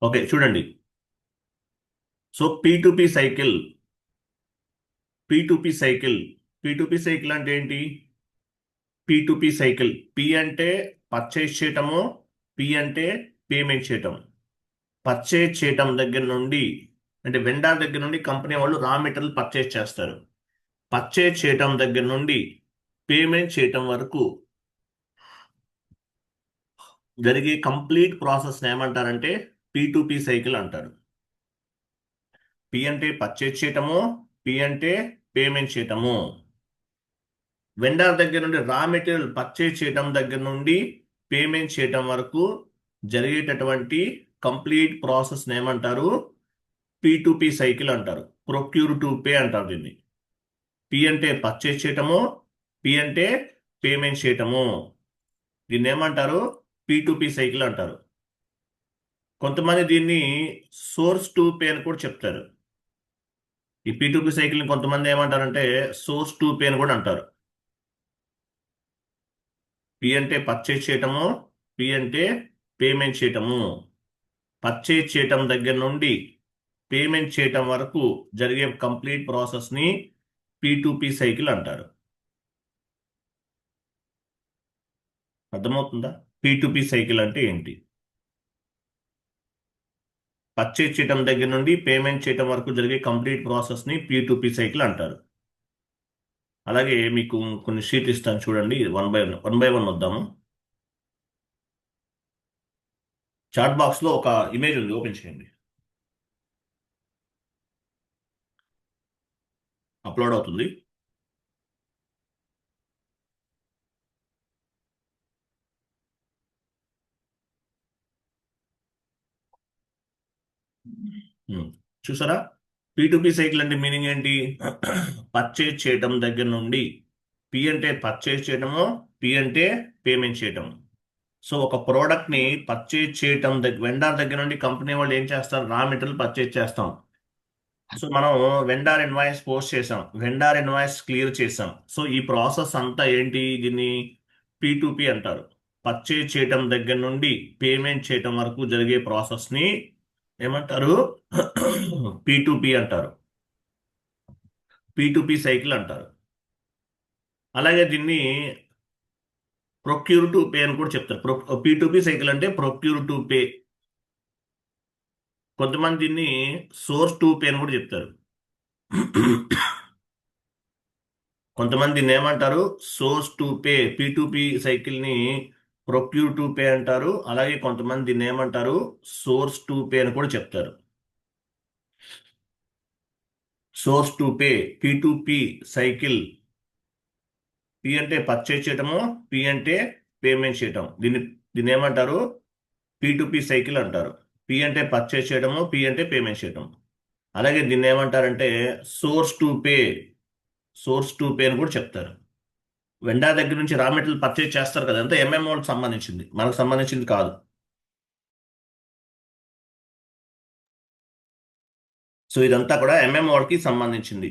Okay, చూడండి. So P cycle P cycle P cycle అంటే ఏంటి? P cycle. పి అంటే పర్చేజ్ చేయటము, పి అంటే పేమెంట్ చేయటం. పర్చేజ్ చేయటం దగ్గర నుండి, అంటే వెండర్ దగ్గర నుండి కంపెనీ వాళ్ళు రా మెటీరియల్ పర్చేజ్ చేస్తారు. పర్చేజ్ చేయటం దగ్గర నుండి పేమెంట్ చేయటం వరకు జరిగే కంప్లీట్ ప్రాసెస్ ఏమంటారంటే పీ సైకిల్ అంటారు. పి అంటే పర్చేజ్ చేయటము, పి అంటే పేమెంట్ చేయటము. వెండర్ దగ్గర నుండి రా మెటీరియల్ పర్చేజ్ చేయటం దగ్గర నుండి పేమెంట్ చేయటం వరకు జరిగేటటువంటి కంప్లీట్ ప్రాసెస్ ఏమంటారు? పీ సైకిల్ అంటారు. ప్రొక్యూర్ టు పే అంటారు దీన్ని. పి అంటే పర్చేజ్ చేయటము, పి అంటే పేమెంట్ చేయటము. దీన్ని ఏమంటారు? పీ సైకిల్ అంటారు. కొంతమంది దీన్ని సోర్స్ టు పే అని కూడా చెప్తారు. ఈ పీ సైకిల్ని కొంతమంది ఏమంటారంటే సోర్స్ టు పే అని కూడా అంటారు. పి అంటే పర్చేజ్ చేయటము, పి అంటే పేమెంట్ చేయటము. పర్చేజ్ చేయటం దగ్గర నుండి పేమెంట్ చేయటం వరకు జరిగే కంప్లీట్ ప్రాసెస్ని పీ సైకిల్ అంటారు. అర్థమవుతుందా? పీ సైకిల్ అంటే ఏంటి? పర్చేజ్ చేయటం దగ్గర నుండి పేమెంట్ చేయటం వరకు జరిగే కంప్లీట్ ప్రాసెస్ని పీ సైకిల్ అంటారు. అలాగే మీకు కొన్ని షీట్ ఇస్తాను, చూడండి. వన్ బై వన్ వద్దాము. చాట్ బాక్స్లో ఒక ఇమేజ్ ఉంది, ఓపెన్ చేయండి. అప్లోడ్ అవుతుంది. ఉమ్. చూసారా? పీ సైకిల్ అంటే మీనింగ్ ఏంటి? పర్చేజ్ చేయటం దగ్గర నుండి, పి అంటే పర్చేజ్ చేయటము, పి అంటే పేమెంట్ చేయటం. సో ఒక ప్రోడక్ట్ని పర్చేజ్ చేయటం వెండర్ దగ్గర నుండి కంపెనీ వాళ్ళు ఏం చేస్తారు? రా మెటీరియల్ పర్చేజ్ చేస్తాం. సో మనం వెండర్ ఇన్వాయిస్ పోస్ట్ చేసాం, వెండర్ ఇన్వాయిస్ క్లియర్ చేసాం. సో ఈ ప్రాసెస్ అంతా ఏంటి? దీన్ని పీ అంటారు. పర్చేజ్ చేయటం దగ్గర నుండి పేమెంట్ చేయటం వరకు జరిగే ప్రాసెస్ని ఏమంటారు? పీ అంటారు. పీ సైకిల్ అంటారు. అలాగే దీన్ని ప్రొక్యూర్ టు పే అని కూడా చెప్తారు. పీ సైకిల్ అంటే ప్రొక్యూర్ టు పే. కొంతమంది దీన్ని సోర్స్ టు పే అని కూడా చెప్తారు. కొంతమంది దీన్ని ఏమంటారు? Source to pay. P cycle ని ప్రొక్యూర్ టు పే అంటారు. అలాగే కొంతమంది దీన్ని ఏమంటారు? సోర్స్ టు పే అని కూడా చెప్తారు. Source to pay, P cycle. P అంటే పర్చేజ్ చేయటము, పి అంటే పేమెంట్ చేయటం. దీన్ని ఏమంటారు? పీ సైకిల్ అంటారు. పి అంటే పర్చేజ్ చేయటము, పి అంటే పేమెంట్ చేయటం. అలాగే దీన్ని ఏమంటారంటే source to pay. Source to pay అని కూడా చెప్తారు. వెండర్ దగ్గర నుంచి రా మెటీరియల్ పర్చేజ్ చేస్తారు కదా, అంతా వాళ్ళకి సంబంధించింది, మనకు సంబంధించింది కాదు. సో ఇదంతా కూడా వాళ్ళకి సంబంధించింది.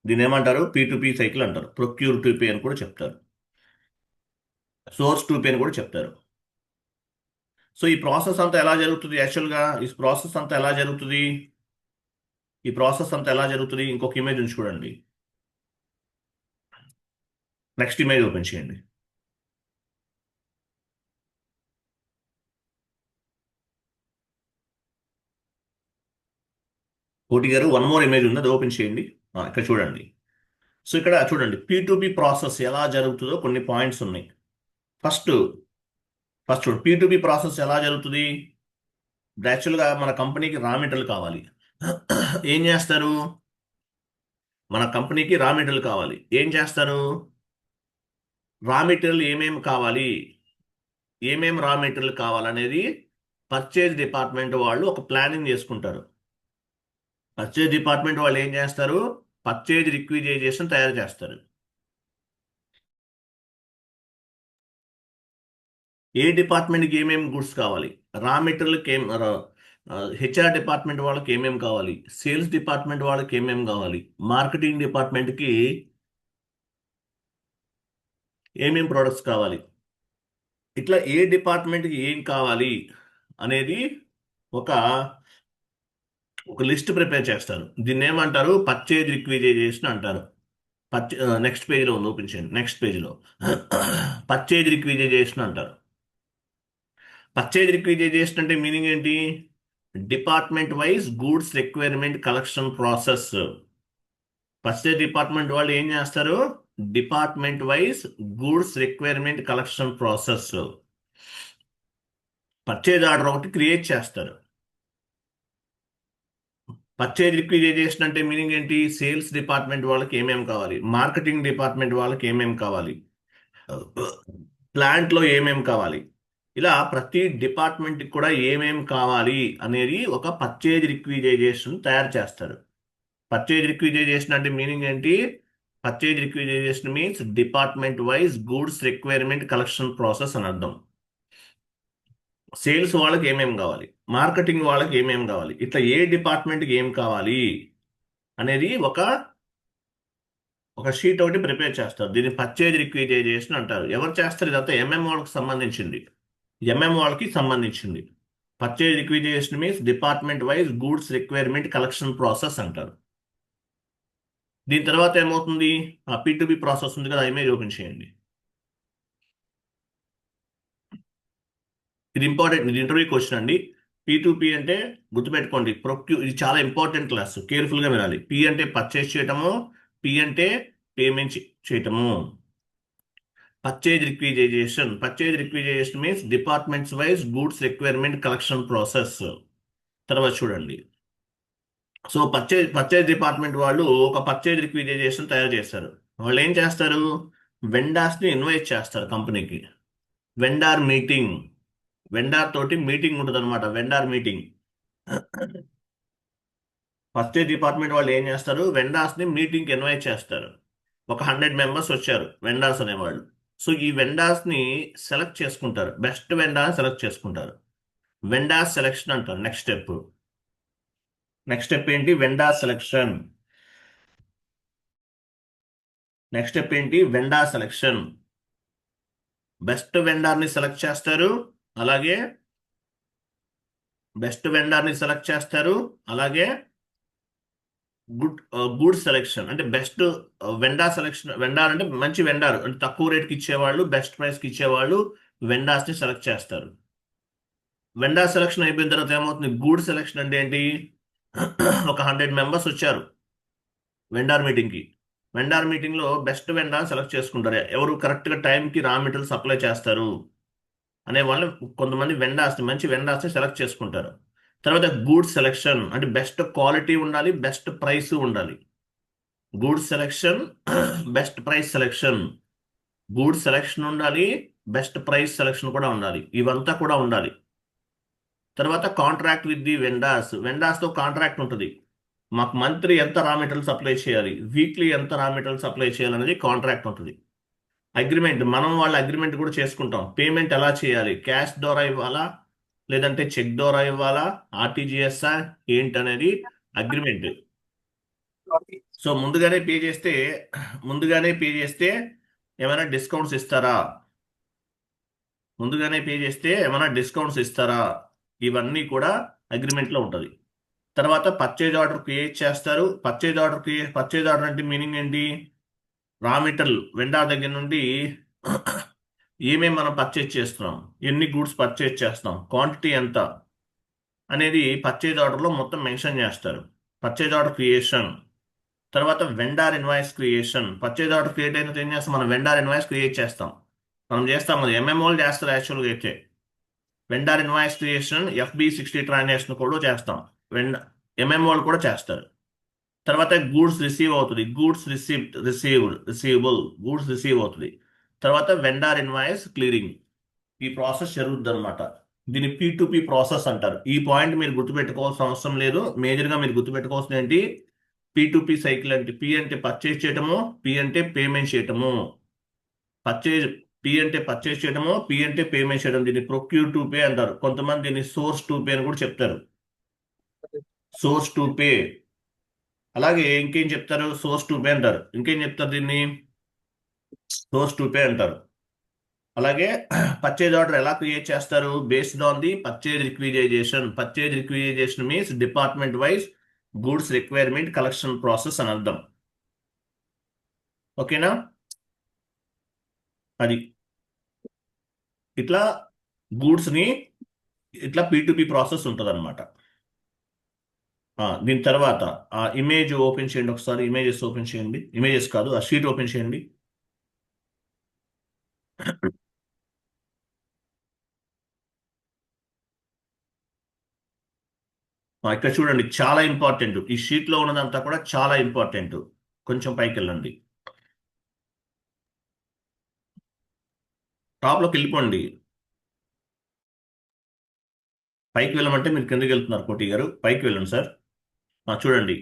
దీని ఏమంటారు? పీ సైకిల్ అంటారు. ప్రొక్యూర్ టు పే అని కూడా చెప్తారు. సోర్స్ టు పే అని కూడా చెప్తారు. సో ఈ ప్రాసెస్ అంతా ఎలా జరుగుతుంది? యాక్చువల్గా ఈ ప్రాసెస్ అంతా ఎలా జరుగుతుంది? ఇంకొక ఇమేజ్ ఉంది, చూడండి. నెక్స్ట్ ఇమేజ్ ఓపెన్ చేయండి. కోటి గారు, వన్ మోర్ ఇమేజ్ ఉంది, అది ఓపెన్ చేయండి. ఇక్కడ చూడండి. సో ఇక్కడ చూడండి, పీ ప్రాసెస్ ఎలా జరుగుతుందో కొన్ని పాయింట్స్ ఉన్నాయి. ఫస్ట్ ఫస్ట్ చూడు, పీ ప్రాసెస్ ఎలా జరుగుతుంది? యాక్చువల్గా మన కంపెనీకి రా మెటీరియల్ కావాలి. ఏం చేస్తారు? మన కంపెనీకి రా మెటీరియల్ కావాలి. ఏం చేస్తారు? రా మెటీరియల్ ఏమేమి రా మెటీరియల్ కావాలనేది పర్చేజ్ డిపార్ట్మెంట్ వాళ్ళు ఒక ప్లానింగ్ చేసుకుంటారు. పర్చేజ్ డిపార్ట్మెంట్ వాళ్ళు ఏం చేస్తారు? పర్చేజ్ రిక్విజైజేషన్ తయారు చేస్తారు. ఏ డిపార్ట్మెంట్కి ఏమేమి గుడ్స్ కావాలి? రా మెటీరియల్కి హెచ్ఆర్ డిపార్ట్మెంట్ వాళ్ళకి ఏమేమి కావాలి? సేల్స్ డిపార్ట్మెంట్ వాళ్ళకి ఏమేమి కావాలి? మార్కెటింగ్ డిపార్ట్మెంట్కి ఏమేమి ప్రొడక్ట్స్ కావాలి? ఇట్లా ఏ డిపార్ట్మెంట్కి ఏం కావాలి అనేది ఒక ఒక లిస్ట్ ప్రిపేర్ చేస్తారు. దీన్ని ఏమంటారు? పర్చేజ్ రిక్విజైజేషన్ అంటారు. నెక్స్ట్ పేజీలో ఉంది, ఓపెన్ చేయండి. నెక్స్ట్ పేజీలో పర్చేజ్ రిక్విజైజేషన్ అంటారు. పర్చేజ్ రిక్విజైజేషన్ అంటే మీనింగ్ ఏంటి? Department wise goods requirement collection process. Purchase department వాళ్ళు ఏం చేస్తారు? Department wise goods requirement collection process. Purchase order ఒకటి క్రియేట్ చేస్తారు. పర్చేజ్ రిక్విజైజేషన్ అంటే మీనింగ్ ఏంటి? సేల్స్ డిపార్ట్మెంట్ వాళ్ళకి ఏమేమి కావాలి, మార్కెటింగ్ డిపార్ట్మెంట్ వాళ్ళకి ఏమేమి కావాలి, ప్లాంట్లో ఏమేమి కావాలి, ఇలా ప్రతి డిపార్ట్మెంట్కి కూడా ఏమేమి కావాలి అనేది ఒక పర్చేజ్ రిక్విజైజేషన్ తయారు చేస్తారు. పర్చేజ్ రిక్విజైజేషన్ అంటే మీనింగ్ ఏంటి? Purchase requisition means department wise goods requirement collection process అని అర్థం. సేల్స్ వాళ్ళకి ఏమేమి కావాలి, మార్కెటింగ్ వాళ్ళకి ఏమేమి కావాలి, ఇట్లా ఏ డిపార్ట్మెంట్కి ఏం కావాలి అనేది ఒక ఒక షీట్ ఒకటి ప్రిపేర్ చేస్తారు. దీన్ని పర్చేజ్ రిక్విజైజేషన్ అంటారు. ఎవరు చేస్తారు ఇదంతా? ఎంఎం వాళ్ళకి సంబంధించింది. ఎంఎం వాళ్ళకి సంబంధించింది. Purchase requisition means department wise goods requirement collection process అంటారు. దీని తర్వాత ఏమవుతుంది? ఆ P2P ప్రాసెస్ ఉంది కదా, ఇమేజ్ ఓపెన్ చేయండి. ఇది ఇంపార్టెంట్, ఇది ఇంటర్వ్యూ క్వశ్చన్ అండి. P2P అంటే గుర్తుపెట్టుకోండి, ఇది చాలా ఇంపార్టెంట్ క్లాస్, కేర్ఫుల్గా వినాలి. P అంటే పర్చేజ్ చేయటము, P అంటే పేమెంట్ చేయటము. Purchase requisition means departments wise goods requirement collection process. తర్వాత చూడండి. సో పర్చేజ్ డిపార్ట్మెంట్ వాళ్ళు ఒక పర్చేజ్ రిక్విజైజేషన్ తయారు చేస్తారు. వాళ్ళు ఏం చేస్తారు? వెండార్స్ని ఇన్వైట్ చేస్తారు కంపెనీకి. వెండార్ మీటింగ్, వెండార్ తోటి మీటింగ్ ఉంటుంది అనమాట, వెండార్ మీటింగ్. పర్చేజ్ డిపార్ట్మెంట్ వాళ్ళు ఏం చేస్తారు? వెండార్స్ని మీటింగ్కి ఇన్వైట్ చేస్తారు. ఒక 100 మెంబర్స్ వచ్చారు వెండార్స్ అనేవాళ్ళు. సో ఈ వెండార్స్ని సెలెక్ట్ చేసుకుంటారు, బెస్ట్ వెండార్ సెలెక్ట్ చేసుకుంటారు. వెండార్ సెలెక్షన్ అంటారు. నెక్స్ట్ స్టెప్ ఏంటి? Vendor selection. నెక్స్ట్ స్టెప్ ఏంటి? Vendor selection. బెస్ట్ వెండార్ని సెలెక్ట్ చేస్తారు, అలాగే గుడ్ సెలెక్షన్ అంటే బెస్ట్ వెండార్ సెలెక్షన్. వెండార్ అంటే మంచి వెండార్, అంటే తక్కువ రేట్కి ఇచ్చేవాళ్ళు, బెస్ట్ ప్రైస్కి ఇచ్చేవాళ్ళు వెండార్స్ని సెలెక్ట్ చేస్తారు. వెండార్ సెలెక్షన్ అయిపోయిన తర్వాత ఏమవుతుంది? గుడ్ సెలెక్షన్ అంటే ఏంటి? ఒక 100 మెంబర్స్ వచ్చారు వెండార్ మీటింగ్కి. వెండార్ మీటింగ్లో బెస్ట్ వెండార్ సెలెక్ట్ చేసుకుంటారు. ఎవరు కరెక్ట్గా టైంకి రా మెటీరియల్ సప్లై చేస్తారు అనే వాళ్ళు కొంతమంది మంచి వెండార్స్ని సెలెక్ట్ చేసుకుంటారు. తర్వాత గూడ్స్ సెలెక్షన్ అంటే బెస్ట్ క్వాలిటీ ఉండాలి, బెస్ట్ ప్రైస్ ఉండాలి. Goods selection, best price selection. Goods selection ఉండాలి, బెస్ట్ ప్రైస్ సెలెక్షన్ కూడా ఉండాలి, ఇవంతా కూడా ఉండాలి. తర్వాత కాంట్రాక్ట్ విత్ ది వెండార్స్తో కాంట్రాక్ట్ ఉంటుంది. మాకు మంత్లీ ఎంత రా మెటీరియల్ సప్లై చేయాలి, వీక్లీ ఎంత రా మెటీరియల్ సప్లై చేయాలనేది కాంట్రాక్ట్ ఉంటుంది. అగ్రిమెంట్, మనం వాళ్ళ అగ్రిమెంట్ కూడా చేసుకుంటాం. పేమెంట్ ఎలా చేయాలి, క్యాష్ ద్వారా ఇవ్వాలా లేదంటే చెక్ ద్వారా ఇవ్వాలా, ఆర్టీజీఎస్ఆ ఏంటనేది అగ్రిమెంట్. సో ముందుగానే పే చేస్తే ఏమైనా డిస్కౌంట్స్ ఇస్తారా? ఇవన్నీ కూడా అగ్రిమెంట్లో ఉంటుంది. తర్వాత పర్చేజ్ ఆర్డర్ క్రియేట్ చేస్తారు. పర్చేజ్ ఆర్డర్ అంటే మీనింగ్ ఏంటి? రా మెటీరియల్ వెండార్ దగ్గర నుండి ఏమేమి మనం పర్చేజ్ చేస్తున్నాం, ఎన్ని గూడ్స్ పర్చేజ్ చేస్తాం, క్వాంటిటీ ఎంత అనేది పర్చేజ్ ఆర్డర్లో మొత్తం మెన్షన్ చేస్తారు. Purchase order creation. తర్వాత vendor invoice creation. Purchase order create అయిన ఏం చేస్తాం? మనం వెండార్ ఇన్వాయిస్ క్రియేట్ చేస్తాం. మనం చేస్తాం, అది ఎంఎంఓలు చేస్తారు యాక్చువల్గా అయితే. Vendor invoice creation, FB60 transaction కూడా చేస్తాం, ఎంఎంఓలు కూడా చేస్తారు. తర్వాత గూడ్స్ రిసీవ్ అవుతుంది, గూడ్స్ రిసీవ్ అవుతుంది. తర్వాత వెండార్ ఇన్వాయిస్ క్లియరింగ్, ఈ ప్రాసెస్ జరుగుతుంది అనమాట. దీన్ని P2P ప్రాసెస్ అంటారు. ఈ పాయింట్ మీరు గుర్తుపెట్టుకోవాల్సిన అవసరం లేదు. మేజర్గా మీరు గుర్తుపెట్టుకోవాల్సిన ఏంటి? P2P సైకిల్ అంటే P అంటే పర్చేజ్ చేయటము, P అంటే పేమెంట్ చేయటము. P అంటే పర్చేజ్ చేయటము, P అంటే పేమెంట్ చేయడం. దీన్ని ప్రొక్యూర్ టు పే అంటారు. కొంతమంది దీన్ని సోర్స్ టు పే అని కూడా చెప్తారు. Source to pay. అలాగే ఇంకేం చెప్తారు? సోర్స్ టు పే అంటారు. ఇంకేం చెప్తారు? దీన్ని సోర్స్ టు పే అంటారు. అలాగే పర్చేజ్ ఆర్డర్ ఎలా క్రియేట్ చేస్తారు? Based on the purchase requisition. Purchase requisition means department wise goods requirement collection process అని అర్థం. ఓకేనా? అది ఇట్లా గూడ్స్ ని ఇట్లా P2P ప్రాసెస్ ఉంటుంది అనమాట. దీని తర్వాత ఆ ఇమేజ్ ఓపెన్ చేయండి ఒకసారి. ఇమేజెస్ ఓపెన్ చేయండి. ఇమేజెస్ కాదు, ఆ షీట్ ఓపెన్ చేయండి. ఇక్కడ చూడండి, చాలా ఇంపార్టెంట్. ఈ షీట్ లో ఉన్నదంతా కూడా చాలా ఇంపార్టెంట్. కొంచెం పైకి వెళ్ళండి, టాప్ లోకి వెళ్ళిపోండి. పైకి వెళ్ళమంటే మీరు కిందకి వెళ్తున్నారు కోటి గారు. పైకి వెళ్ళండి సార్. చూడండి,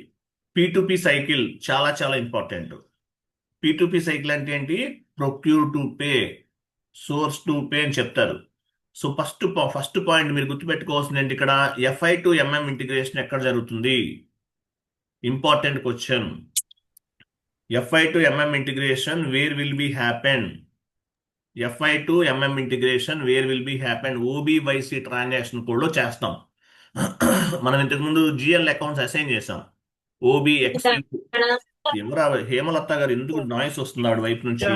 P2P సైకిల్ చాలా చాలా ఇంపార్టెంట్. P2P సైకిల్ అంటే ఏంటి? Procure to pay, source to pay అని చెప్తారు. సో ఫస్ట్ పాయింట్ మీరు గుర్తుపెట్టుకోవాల్సింది ఏంటి? ఇక్కడ FI టు MM ఇంటిగ్రేషన్ ఎక్కడ జరుగుతుంది? Important question. FI to MM integration where will be happen? FI to MM integration where will be happen? OBYC transaction code లో చేస్తాం. మనం ఇంతకుముందు GL అకౌంట్స్ అసైన్ చేసాం. OBXC. ఎవరా హేమలత గారు? ఎందుకు నాయిస్ వస్తుంది ఆవిడ వైపు నుంచి?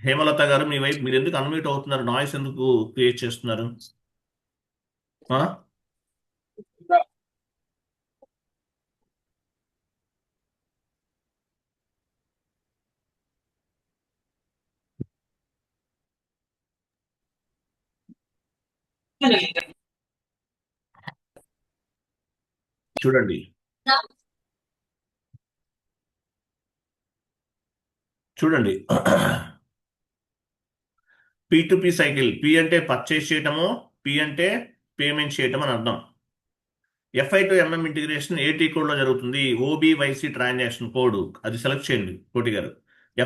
హేమలత గారు, మీ వైపు మీరు ఎందుకు అన్మ్యూట్ అవుతున్నారు? నాయిస్ ఎందుకు క్రియేట్ చేస్తున్నారు? ఆ? చూడండి చూడండి P2P సైకిల్. P అంటే పర్చేస్ చేయటము, P అంటే పేమెంట్ చేయటం అని అర్థం. FI to MM integration AT code లో జరుగుతుంది. OBYC ట్రాన్సాక్షన్ కోడ్ అది సెలెక్ట్ చేయండి కోటి గారు.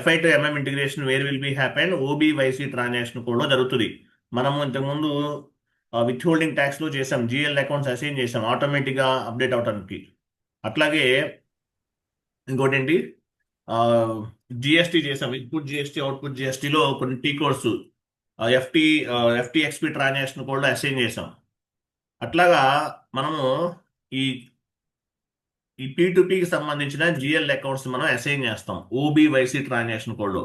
FI to MM integration where will be happen? OBYC transaction code లో జరుగుతుంది. మనము ఇంతకుముందు విత్ హోల్డింగ్ ట్యాక్స్ లో చేసాం, GL అకౌంట్స్ అసైన్ చేసాం ఆటోమేటిక్ గా అప్డేట్ అవడానికి. అట్లాగే ఇంకోటి ఏంటి, GST చేసాం. ఇన్పుట్ GST, అవుట్పుట్ GSTలో కొన్ని T codes FTXP transaction code లో అసైన్ చేసాం. అట్లాగా మనము ఈ ఈ P2Pకి సంబంధించిన GL అకౌంట్స్ మనం అసైన్ చేస్తాం OBYC ట్రాన్సాక్షన్ కోడ్ లో.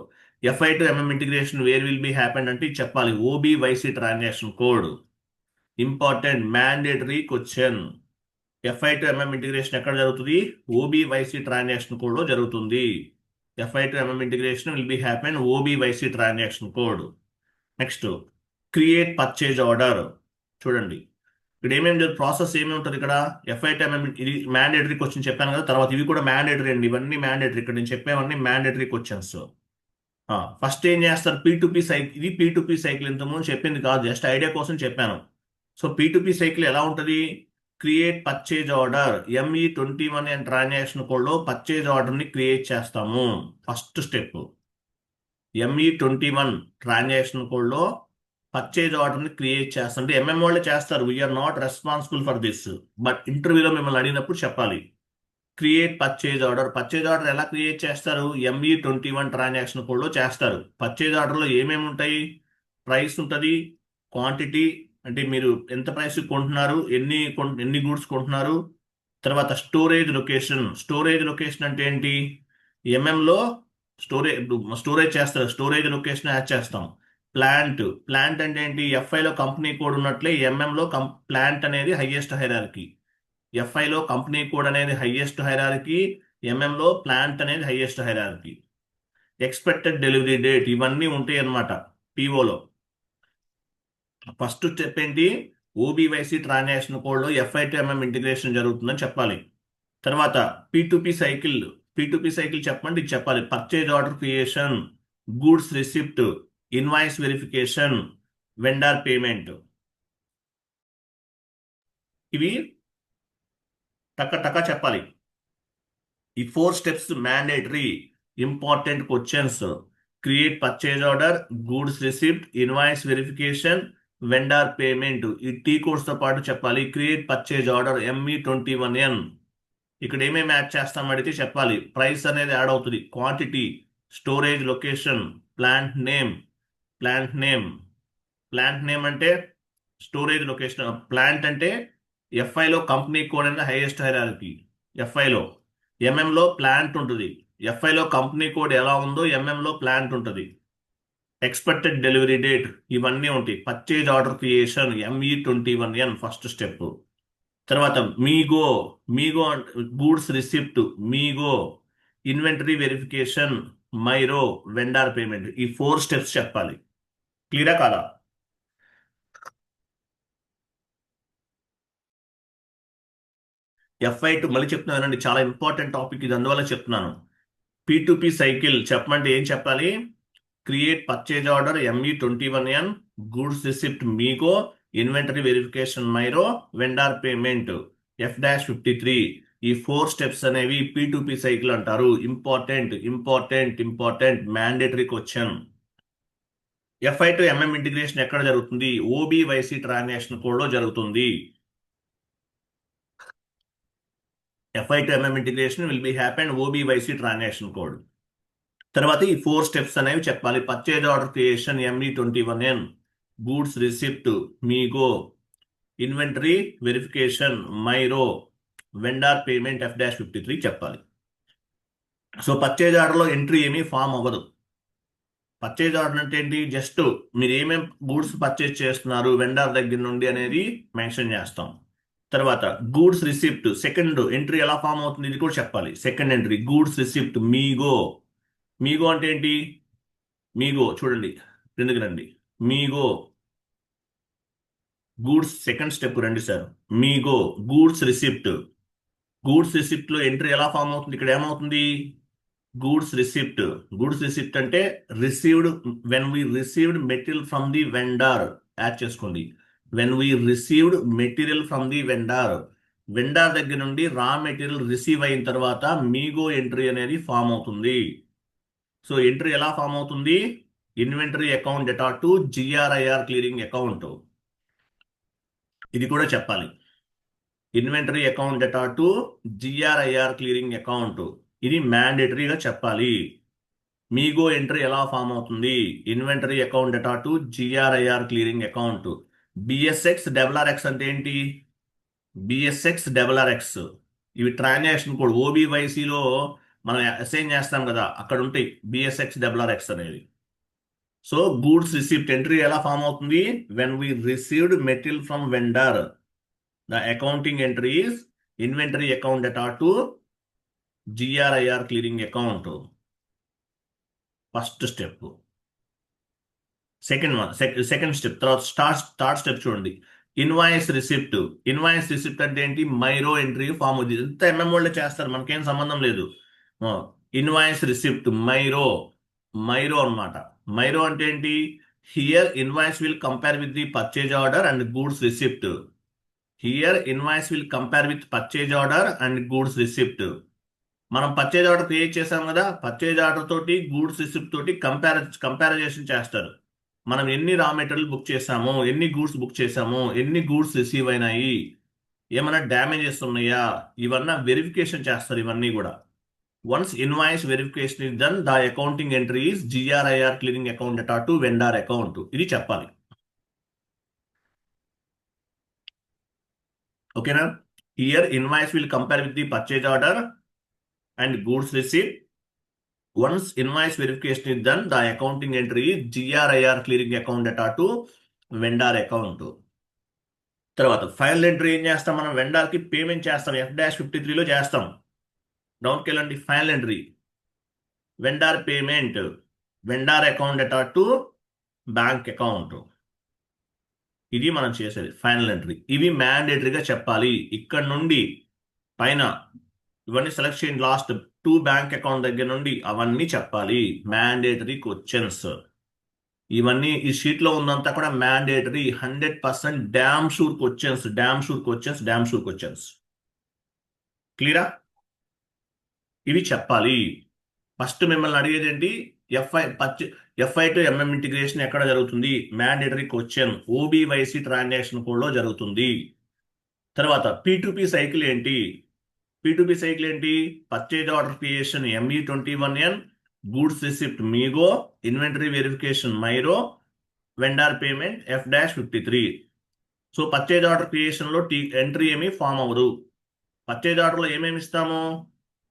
FI to MM integration where will be happen అంటే ఇది చెప్పాలి. OBYC transaction code important, mandatory question. FI to MM integration ఎక్కడ జరుగుతుంది? OBYC ట్రాన్సాక్షన్ కోడ్ లో జరుగుతుంది. FI to MM integration will be happen OBYC transaction code. Next, create purchase order. చూడండి ఇక్కడ ఏమేమి ప్రాసెస్ ఏమేమి ఉంటుంది ఇక్కడ. FI టు MM ఇది మ్యాండేటరీ క్వశ్చన్ చెప్పాను కదా. తర్వాత ఇవి కూడా మ్యాండేటరీ అండి. ఇవన్నీ మ్యాండేటరీ. ఇక్కడ నేను చెప్పేవన్నీ మ్యాండేటరీ క్వశ్చన్స్. ఫస్ట్ ఏం చేస్తారు? P2P cycle. ఇది P2P సైకిల్ ఇంతకుముందు చెప్పింది కాదు, జస్ట్ ఐడియా కోసం చెప్పాను. సో P2P సైకిల్ ఎలా ఉంటుంది? Create purchase order, ME21 and transaction code లో పర్చేజ్ ఆర్డర్ ని క్రియేట్ చేస్తాము. First step ME21 transaction code లో పర్చేజ్ ఆర్డర్ ని క్రియేట్ చేస్తాం. అంటే MM వాళ్ళే చేస్తారు. We're not responsible for this, but ఇంటర్వ్యూలో మిమ్మల్ని అడిగినప్పుడు చెప్పాలి. Create purchase order. Purchase order ఎలా క్రియేట్ చేస్తారు? ME21 ట్రాన్సాక్షన్ కోడ్ లో చేస్తారు. పర్చేజ్ ఆర్డర్ లో ఏమేమి ఉంటాయి? ప్రైస్ ఉంటుంది, క్వాంటిటీ అంటే మీరు ఎంత ప్రైస్ కొంటున్నారు, ఎన్ని గూడ్స్ కొంటున్నారు, తర్వాత స్టోరేజ్ లొకేషన్. స్టోరేజ్ లొకేషన్ అంటే ఏంటి? లో స్టోరేజ్ చేస్తారు, స్టోరేజ్ లొకేషన్ యాడ్ చేస్తాం. ప్లాంట్ అంటే ఏంటి? FI లో కంపెనీ కోడ్ ఉన్నట్లే లో ప్లాంట్ అనేది హైయెస్ట్ హైరార్కీ. FI లో కంపెనీ కోడ్ అనేది హైయెస్ట్ హైరార్కీ, లో ప్లాంట్ అనేది highest hierarchy. Expected delivery date ఇవన్నీ ఉంటాయి అన్నమాట POలో. ఫస్ట్ స్టెప్ ఏంటి? OBYC ట్రాన్సాక్షన్ కోడ్ లో FI టు MM ఇంటిగ్రేషన్ జరుగుతుందని చెప్పాలి. తర్వాత P2P సైకిల్. P2P సైకిల్ చెప్పండి, ఇది చెప్పాలి. Purchase order creation, goods receipt, invoice verification, vendor payment. ఇవి టక్క చెప్పాలి. ఈ 4 steps mandatory, important questions. Create purchase order, goods receipt, invoice verification, vendor payment. ఈ T కోడ్స్ తో పాటు చెప్పాలి. Create purchase order ME21N. ఇక్కడ ఏమేమి యాడ్ చేస్తాం అడిగితే చెప్పాలి. ప్రైస్ అనేది యాడ్ అవుతుంది, quantity, storage location, plant name. Plant name plant name అంటే స్టోరేజ్ లొకేషన్. ప్లాంట్ అంటే ఎఫ్ఐలో కంపెనీ కోడ్ అనేది హైయెస్ట్ హైరార్కీ. ఎఫ్ఐలో ఎంఎంలో ప్లాంట్ ఉంటుంది. ఎఫ్ఐలో కంపెనీ కోడ్ ఎలా ఉందో ఎంఎంలో ప్లాంట్ ఉంటుంది. ఎక్స్పెక్టెడ్ డెలివరీ డేట్ ఇవన్నీ ఉంటాయి. Purchase order creation ME21N first step. తర్వాత MIGO MIGO goods receipt, MIGO inventory verification, MIRO, vendor payment. ఈ 4 స్టెప్స్ చెప్పాలి. క్లియరా కాదా? F5 మళ్ళీ చెప్తున్నానండి, చాలా ఇంపార్టెంట్ టాపిక్ ఇది, అందువల్ల చెప్తున్నాను. P2P సైకిల్ చెప్పమంటే ఏం చెప్పాలి? Create purchase order ME21N, goods receipt MIGO, inventory verification MIRO, vendor payment F-53. ఈ 4 స్టెప్స్ అనేవి P2P సైకిల్ అంటారు. Important important important mandatory question. FI to MM integration ఎక్కడ జరుగుతుంది? OBYC ట్రాన్సాక్షన్ కోడ్ లో జరుగుతుంది. FI to MM integration will be happen OBYC transaction code. తర్వాత ఈ 4 steps అనేవి చెప్పాలి. Purchase order creation ME21N, goods receipt MIGO, inventory verification MIRO, vendor payment F-53 చెప్పాలి. So purchase ఆర్డర్లో ఎంట్రీ ఏమీ ఫామ్ అవ్వదు. పర్చేజ్ ఆర్డర్ అంటే ఏంటి? జస్ట్ మీరు ఏమేమి గూడ్స్ పర్చేజ్ చేస్తున్నారు వెండార్ దగ్గర నుండి అనేది మెన్షన్ చేస్తాం. తర్వాత గూడ్స్ రిసిప్ట్ సెకండ్ ఎంట్రీ ఎలా ఫామ్ అవుతుంది ఇది కూడా చెప్పాలి. Second entry goods receipt MIGO. MIGO అంటే ఏంటి? మీగో చూడండి, ఎందుకు రండి. మీగో గూడ్స్ సెకండ్ స్టెప్ రండి sir. MIGO goods receipt. Goods receipt లో ఎంట్రీ ఎలా ఫామ్ అవుతుంది? ఇక్కడ ఏమవుతుంది? Goods receipt. గూడ్స్ రిసిప్ట్ అంటే received, when we received material from the vendor. Add చేసుకోండి. When we received material from the vendor. Vendor దగ్గర నుండి రా మెటీరియల్ రిసీవ్ అయిన తర్వాత మీగో ఎంట్రీ అనేది ఫామ్ అవుతుంది. సో ఎంట్రీ ఎలా ఫామ్ అవుతుంది? Inventory account data to GRIR clearing account. ఇది కూడా చెప్పాలి. Inventory account data to GRIR clearing account. ఇది మ్యాండేటరీగా చెప్పాలి. మీగో ఎంట్రీ ఎలా ఫామ్ అవుతుంది? Inventory account data to GRIR clearing account. BSX అంటే ఏంటి? BSX ఇవి ట్రాన్సాక్షన్ కోడ్. OBYCలో మనం అసైన్ చేస్తాం కదా, అక్కడ ఉంటాయి BSX అనేది. సో గూడ్స్ రిసిప్ట్ ఎంట్రీ ఎలా ఫామ్ అవుతుంది? When we received material from vendor, the accounting entry is inventory account data to GRIR clearing account. First step. Second step. తర్వాత థర్డ్ స్టెప్ చూడండి. Invoice receipt. ఇన్వాయిస్ రిసిప్ట్ అంటే ఏంటి? మైరో entry form అవుతుంది. ఇంత MMOలో చేస్తారు, మనకేం సంబంధం లేదు. Invoice receipt మైరో. మైరో అన్నమాట. మైరో అంటే ఏంటి? Here invoice will compare with the purchase order and goods receipt. Here invoice will compare with purchase order and goods receipt. మనం పర్చేజ్ ఆర్డర్ క్రియేట్ చేసాం కదా, పర్చేజ్ ఆర్డర్ తోటి గూడ్స్ రిసిప్ట్ తోటి కంపారిజేషన్ చేస్తారు. మనం ఎన్ని రా మెటీరియల్ బుక్ చేసాము, ఎన్ని గూడ్స్ బుక్ చేసాము, ఎన్ని గూడ్స్ రిసీవ్ అయినాయి, ఏమైనా డ్యామేజెస్ ఉన్నాయా, ఇవన్నీ వెరిఫికేషన్ చేస్తారు. ఇవన్నీ కూడా once invoice verification is done, the accounting entry is GRIR clearing account data to vendor account. ఇది చెప్పాలి. ఓకేనా? Here invoice will compare with the purchase order and goods received. Once invoice verification is done, the accounting entry is GRIR clearing account data to vendor account. తర్వాత final entry ఏం చేస్తాం? మనం vendor కి payment చేస్తాం. F-53లో చేస్తాం. డౌన్కి వెళ్ళండి. Final entry vendor payment, vendor account data to bank account. ఇది మనం చేసేది ఫైనల్ ఎంట్రీ. ఇవి మ్యాండేటరీగా చెప్పాలి. ఇక్కడ నుండి పైన ఇవన్నీ సెలెక్ట్ చేయండి. లాస్ట్ 2 బ్యాంక్ అకౌంట్ దగ్గర నుండి అవన్నీ చెప్పాలి. మ్యాండేటరీ క్వశ్చన్స్ ఇవన్నీ ఈ షీట్ లో ఉందంతా కూడా మ్యాండేటరీ. 100% damn sure questions. క్లియరా? ఇవి చెప్పాలి. ఫస్ట్ మిమ్మల్ని అడిగేది ఏంటి? FI టు MM ఇంటిగ్రేషన్ ఎక్కడ జరుగుతుంది? Mandatory question. OBYC transaction code లో జరుగుతుంది. తర్వాత P2P సైకిల్ ఏంటి? P2P సైకిల్ ఏంటి? Purchase order creation ME21N, goods receipt MIGO, inventory verification MIRO, vendor payment F-53. So purchase order క్రియేషన్లో ఎంట్రీ ఏమి ఫామ్ అవ్వదు. పర్చేజ్ ఆర్డర్లో ఏమేమి ఇస్తాము?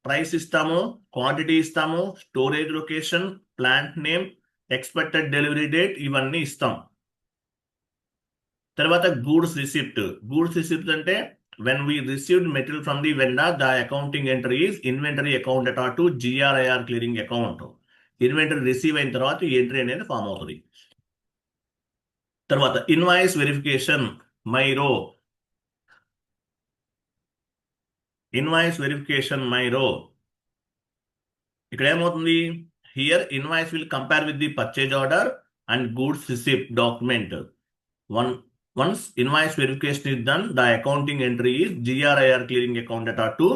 ప్రైస్ ఇస్తాము, క్వాంటిటీ ఇస్తాము, storage location, plant name, expected delivery date, ఇవన్నీ ఇస్తాం. తర్వాత గూడ్స్ రిసిప్ట్ అంటే when we received material from the vendor the accounting entry is inventory account అటాట్ to GRIR clearing account. Inventory receive అయిన తర్వాత ఈ ఎంట్రీ అనేది ఫామ్ అవుతుంది. తర్వాత ఇన్వాయిస్ వెరిఫికేషన్ మైరో. ఇక్కడ ఏమవుతుంది? Here invoice will compare with the purchase order and goods receipt document. Once invoice verification is done, the accounting entry is GRIR clearing account అటాట్ to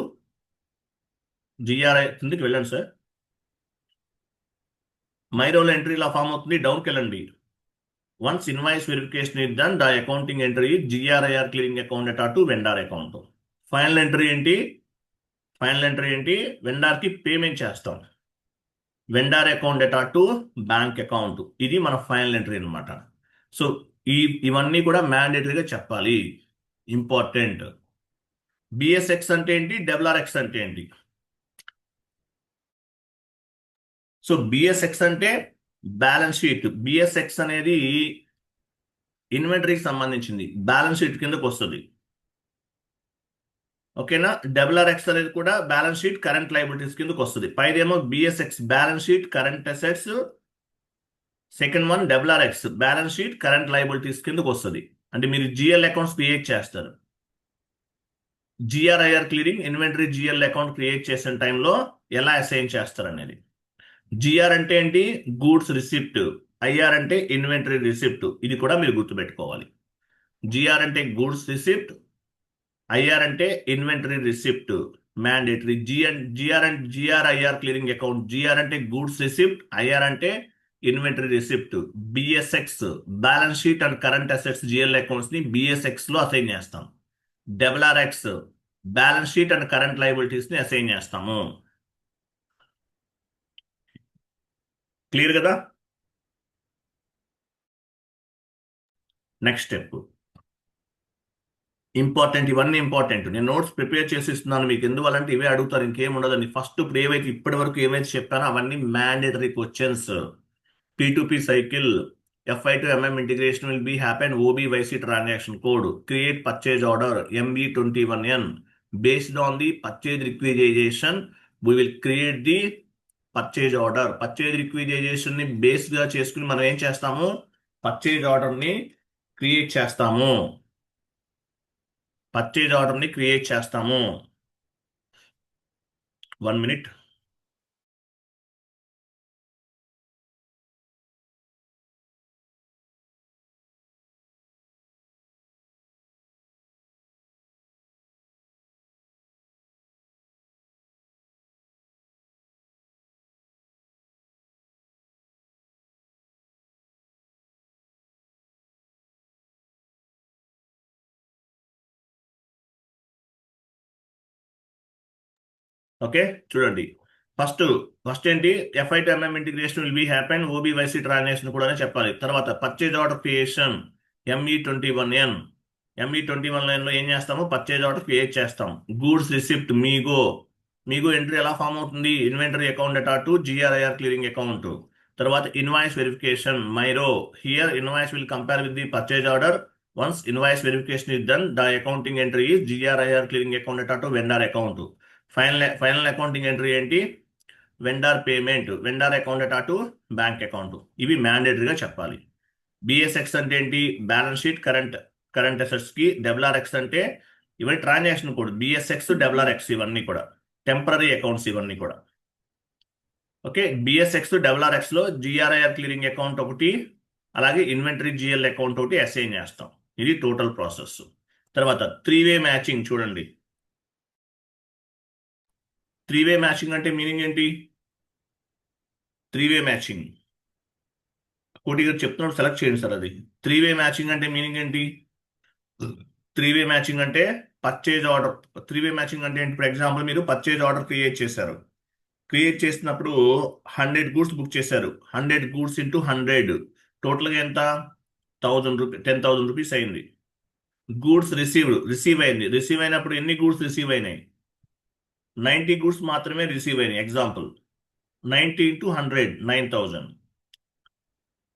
GRI. కిందకి వెళ్ళండి సార్. మైరోలో ఎంట్రీ ఇలా ఫామ్ అవుతుంది, డౌన్కి వెళ్ళండి. Once invoice verification is done, the accounting entry is GRIR clearing account అటాట్ to vendor account. Final entry ఏంటి? వెండార్కి పేమెంట్ చేస్తాం. వెండార్ అకౌంట్ అటాట్ టు బ్యాంక్ అకౌంట్. ఇది మన ఫైనల్ ఎంట్రీ అనమాట. సో ఇవన్నీ కూడా మ్యాండేటరీగా చెప్పాలి, ఇంపార్టెంట్. BSX అంటే ఏంటి? WRX అంటే ఏంటి? సో BSX అంటే బ్యాలెన్స్ షీట్. BSX అనేది ఇన్వెంటరీకి సంబంధించింది, బ్యాలెన్స్ షీట్ కిందకు వస్తుంది. ఓకేనా? WRX అనేది కూడా బ్యాలెన్స్ షీట్ కరెంట్ లైబిలిటీస్ కిందకు వస్తుంది. పైదేమో BSX balance sheet current assets, second one WRX balance sheet current liabilities కిందకు వస్తుంది. అంటే మీరు GL అకౌంట్స్ క్రియేట్ చేస్తారు. GRIR clearing inventory GL account create చేసిన టైంలో ఎలా అసైన్ చేస్తారు అనేది. GR అంటే ఏంటి? Goods receipt. IR అంటే ఇన్వెంటరీ రిసిప్ట్. ఇది కూడా మీరు గుర్తుపెట్టుకోవాలి. GR అంటే గూడ్స్ రిసిప్ట్, IR అంటే inventory receipt, mandatory. GRIR clearing account. GR అంటే గూడ్స్ రిసిప్ట్, IR అంటే inventory receipt. BSX balance sheet and current assets GL accounts ని BSX లో అసైన్ చేస్తాం. WRX balance sheet and current liabilities ని assign చేస్తాము. Clear కదా? Next step important. ఇవన్నీ important. నేను నోట్స్ ప్రిపేర్ చేసి ఇస్తున్నాను మీకు. ఎందువల్లంటే ఇవే అడుగుతారు, ఇంకేం ఉండదండి. ఫస్ట్ ఇప్పుడు ఇప్పటి వరకు ఏవైతే చెప్పానో అవన్నీ mandatory questions. P2P cycle, FI to MM integration will be happen OBYC transaction code. Create purchase order ME21N. Based on the purchase requisition, we will create the purchase order. Purchase requisition ని base గా చేసుకుని మనం ఏం చేస్తాము? Purchase order ని create చేస్తాము. 1 minute. Okay, చూడండి. First ఏంటి? FI to MM integration will be happen OBYC transaction కూడా చెప్పాలి. తర్వాత purchase order creation ME21N. ME21N లో ఏం చేస్తాము? పర్చేజ్ ఆర్డర్ క్రియేట్ చేస్తాం. గూడ్స్ రిసిప్ట్ మీగో ఎంట్రీ ఎలా ఫామ్ అవుతుంది? ఇన్వెంటరీ అకౌంట్ అటాట్ టు GRIR క్లియరింగ్ అకౌంట్. తర్వాత invoice verification MIRO. Here invoice will compare with the purchase order. Once invoice verification is done, the accounting entry is GRIR clearing account అటాట్ to vendor account. Final accounting entry ఏంటి? Vendor payment, vendor account అటాట్ to bank account. ఇవి మ్యాండేటరీగా చెప్పాలి. BSX అంటే ఏంటి? Balance sheet current assets కి. WRX అంటే ఇవన్నీ ట్రాన్సాక్షన్ కోడ్. BSX WRX ఇవన్నీ కూడా టెంపరీ అకౌంట్స్ ఇవన్నీ కూడా. ఓకే, BSX WRX లో GRIR క్లియరింగ్ అకౌంట్ ఒకటి, అలాగే ఇన్వెంటరీ GL అకౌంట్ ఒకటి అసైన్ చేస్తాం. ఇది టోటల్ ప్రాసెస్. తర్వాత 3-way మ్యాచింగ్ చూడండి. 3-way మ్యాచింగ్ అంటే మీనింగ్ ఏంటి? 3-way మ్యాచింగ్ కోటి గారు చెప్తున్నాడు, సెలెక్ట్ చేయండి సార్. అది 3-way మ్యాచింగ్ అంటే మీనింగ్ ఏంటి? 3-way మ్యాచింగ్ అంటే పర్చేజ్ ఆర్డర్. 3-వే మ్యాచింగ్ అంటే ఏంటి? ఫర్ ఎగ్జాంపుల్ మీరు పర్చేజ్ ఆర్డర్ క్రియేట్ చేశారు. క్రియేట్ చేసినప్పుడు 100 గూడ్స్ బుక్ చేశారు. 100 గూడ్స్ ఇంటూ 100 టోటల్గా ఎంత? 1000 రూపీస్, 10,000 రూపీస్ అయింది. గూడ్స్ రిసీవ్ అయింది. రిసీవ్ అయినప్పుడు ఎన్ని గూడ్స్ రిసీవ్ అయినాయి? 90 గూడ్స్ మాత్రమే రిసీవ్ అయినాయి. Example 90 into 100 9,000.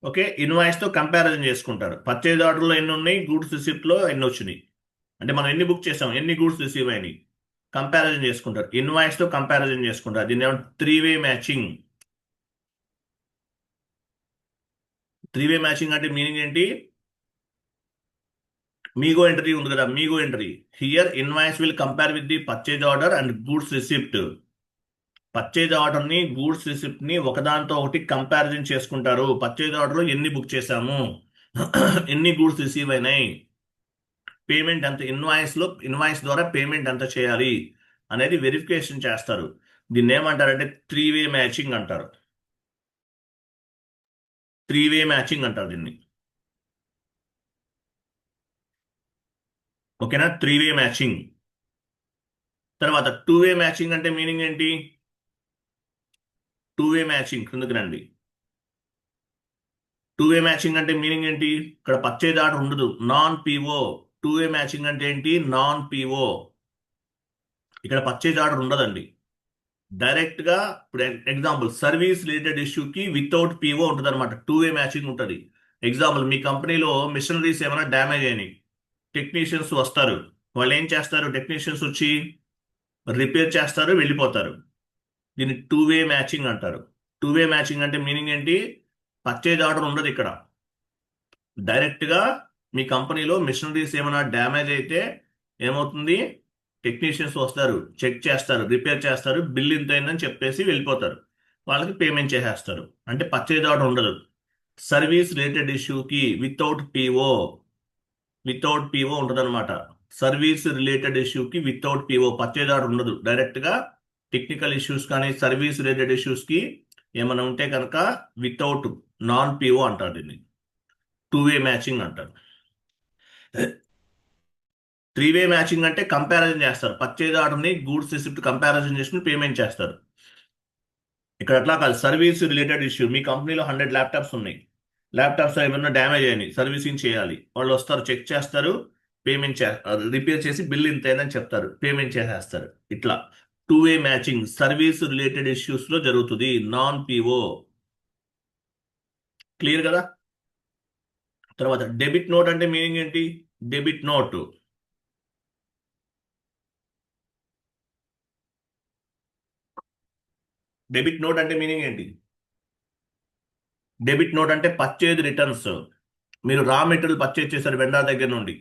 ఓకే, ఇన్వాయిస్ తో కంపారిజన్ చేసుకుంటారు. పర్చేజ్ ఆర్డర్లో ఎన్ని ఉన్నాయి, గూడ్స్ రిసిప్ట్ లో ఎన్ని వచ్చినాయి, అంటే మనం ఎన్ని బుక్ చేసాం, ఎన్ని గూడ్స్ రిసీవ్ అయినాయి, కంపారిజన్ చేసుకుంటారు. ఇన్వాయిస్ తో కంపారిజన్ చేసుకుంటారు. దీన్ని ఏమంటారు? 3-వే మ్యాచింగ్. 3-వే మ్యాచింగ్ అంటే మీనింగ్ ఏంటి? మీగో ఎంట్రీ ఉంది కదా, MIGO entry. Here invoice will compare with the purchase order and goods receipt. Purchase order ని, గూడ్స్ రిసిప్ట్ ని ఒకదాంతో ఒకటి కంపారిజన్ చేసుకుంటారు. పర్చేజ్ ఆర్డర్ లో ఎన్ని బుక్ చేశాము, ఎన్ని గూడ్స్ రిసీవ్ అయినాయి, పేమెంట్ ఎంత, ఇన్వాయిస్ ద్వారా పేమెంట్ ఎంత చేయాలి అనేది వెరిఫికేషన్ చేస్తారు. దీన్ని ఏమంటారంటే 3-వే మ్యాచింగ్ అంటారు. 3-వే మ్యాచింగ్ అంటారు దీన్ని. ఓకేనా? 3-వే మ్యాచింగ్. తర్వాత 2-వే మ్యాచింగ్ అంటే మీనింగ్ ఏంటి? 2-వే మ్యాచింగ్ కిందకి రండి. 2-వే మ్యాచింగ్ అంటే మీనింగ్ ఏంటి? ఇక్కడ పర్చేజ్ ఆర్డర్ ఉండదు, నాన్ పిఓ. 2-వే మ్యాచింగ్ అంటే ఏంటి? Non PO. ఇక్కడ పర్చేజ్ ఆర్డర్ ఉండదండి. డైరెక్ట్ గా ఇప్పుడు ఎగ్జాంపుల్ సర్వీస్ రిలేటెడ్ ఇష్యూకి వితౌట్ పిఓ ఉంటుంది అనమాట. 2-వే మ్యాచింగ్ ఉంటుంది. ఎగ్జాంపుల్ మీ కంపెనీలో మిషనరీస్ ఏమైనా డ్యామేజ్ అయినాయి, టెక్నీషియన్స్ వస్తారు. వాళ్ళు ఏం చేస్తారు? టెక్నీషియన్స్ వచ్చి రిపేర్ చేస్తారు, వెళ్ళిపోతారు. దీన్ని 2-వే మ్యాచింగ్ అంటారు. 2-వే మ్యాచింగ్ అంటే మీనింగ్ ఏంటి? పర్చేజ్ ఆర్డర్ ఉండదు ఇక్కడ. డైరెక్ట్ గా మీ కంపెనీలో మిషనరీస్ ఏమైనా డ్యామేజ్ అయితే ఏమవుతుంది? టెక్నీషియన్స్ వస్తారు, చెక్ చేస్తారు, రిపేర్ చేస్తారు, బిల్ ఇంత అయిందని చెప్పేసి వెళ్ళిపోతారు. వాళ్ళకి పేమెంట్ చేసేస్తారు. అంటే పర్చేజ్ ఆర్డర్ ఉండదు. సర్వీస్ రిలేటెడ్ ఇష్యూకి వితౌట్ పిఓ ఉంటుంది అనమాట. సర్వీస్ రిలేటెడ్ ఇష్యూకి వితౌట్ పిఓ, పర్చేజ్ ఆర్డర్ ఉండదు. డైరెక్ట్ గా టెక్నికల్ ఇష్యూస్ కానీ సర్వీస్ రిలేటెడ్ ఇష్యూస్ కి ఏమైనా ఉంటే కనుక వితౌట్, నాన్ పిఓ అంటారు దీన్ని. 2-వే మ్యాచింగ్ అంటారు. 3-వే మ్యాచింగ్ అంటే కంపారిజన్ చేస్తారు. పర్చేజ్ ఆర్డర్ ని గూడ్స్ రిసిప్ట్ కంపారిజన్ చేసుకుని పేమెంట్ చేస్తారు. ఇక్కడ అట్లా కాదు. సర్వీస్ రిలేటెడ్ ఇష్యూ, మీ కంపెనీలో 100 ల్యాప్టాప్స్ ఉన్నాయి. ల్యాప్టాప్స్ ఏమైనా డ్యామేజ్ అయినాయి, సర్వీసింగ్ చేయాలి. వాళ్ళు వస్తారు, చెక్ చేస్తారు, పేమెంట్ రిపేర్ చేసి బిల్ ఇంత అయిందని చెప్తారు, పేమెంట్ చేసేస్తారు. ఇట్లా 2-వే మ్యాచింగ్ సర్వీస్ రిలేటెడ్ ఇష్యూస్ లో జరుగుతుంది, నాన్ పిఓ. క్లియర్ కదా? తర్వాత డెబిట్ నోట్ అంటే మీనింగ్ ఏంటి? Debit note. డెబిట్ నోట్ అంటే మీనింగ్ ఏంటి? డెబిట్ నోట్ అంటే పర్చేజ్ రిటర్న్స్. మీరు రా మెటీరియల్ పర్చేజ్ చేశారు వెండర్ దగ్గర నుండి.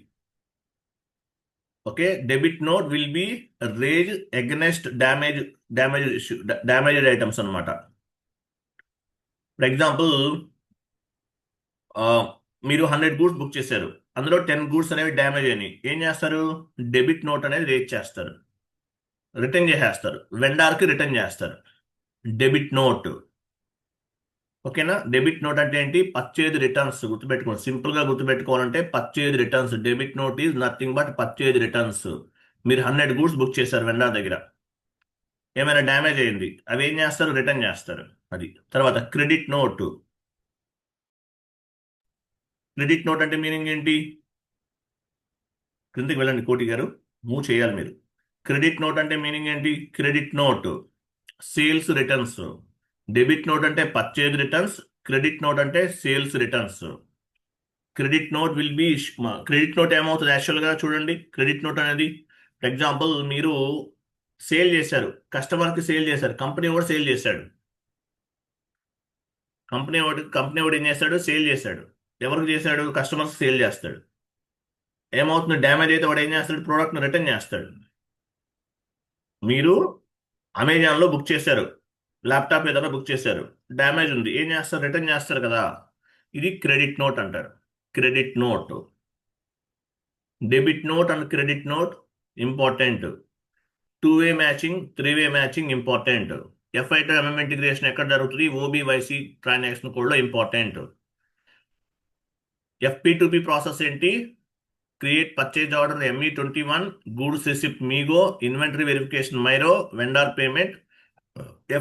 Okay, debit note will be raise against damaged items అనమాట. ఫర్ ఎగ్జాంపుల్ మీరు 100 గూడ్స్ బుక్ చేశారు, అందులో 10 గూడ్స్ అనేవి డ్యామేజ్ అయినాయి. ఏం చేస్తారు? డెబిట్ నోట్ అనేది రేజ్ చేస్తారు, రిటర్న్ చేసేస్తారు, వెండార్కి రిటర్న్ చేస్తారు. Debit note. ఓకేనా? డెబిట్ నోట్ అంటే ఏంటి? Purchase returns. గుర్తుపెట్టుకోండి, సింపుల్ గా గుర్తుపెట్టుకోవాలంటే purchase returns. Debit note is nothing but purchase returns. మీరు 100 గూడ్స్ బుక్ చేశారు వెండర్ దగ్గర, ఏమైనా డ్యామేజ్ అయింది, అవి ఏం చేస్తారు? రిటర్న్ చేస్తారు. అది. తర్వాత క్రెడిట్ నోట్. క్రెడిట్ నోట్ అంటే మీనింగ్ ఏంటి? క్రిందికి వెళ్ళండి కోటి గారు, మూవ్ చేయాలి మీరు. క్రెడిట్ నోట్ అంటే మీనింగ్ ఏంటి? Credit note sales returns. Debit note అంటే పర్చేజ్ రిటర్న్స్, క్రెడిట్ నోట్ అంటే sales returns. Credit note will B, credit note ఏమవుతుంది యాక్చువల్గా చూడండి. క్రెడిట్ నోట్ అనేది ఫర్ ఎగ్జాంపుల్ మీరు సేల్ చేశారు, కస్టమర్కి సేల్ చేశారు, కంపెనీ కూడా సేల్ చేశాడు. కంపెనీ వాడు ఏం చేస్తాడు? సేల్ చేశాడు. ఎవరికి చేశాడు? కస్టమర్కి సేల్ చేస్తాడు. ఏమవుతుంది? డ్యామేజ్ అయితే వాడు ఏం చేస్తాడు? ప్రోడక్ట్ని రిటర్న్ చేస్తాడు. మీరు అమెజాన్లో బుక్ చేశారు, ల్యాప్టాప్ ఏదైనా బుక్ చేశారు, డ్యామేజ్ ఉంది, ఏం చేస్తారు? రిటర్న్ చేస్తారు కదా. ఇది క్రెడిట్ నోట్ అంటారు. Credit note. Debit note and credit note important. 2-వే మ్యాచింగ్, 3-వే matching important. FI to MM integration ఎక్కడ జరుగుతుంది? ఓబీవైసీ ట్రాన్సాక్షన్ కోడ్లో ఇంపార్టెంట్. FP2P ప్రాసెస్ ఏంటి? Create purchase order ME21, goods receipt MIGO, inventory verification MIRO, vendor payment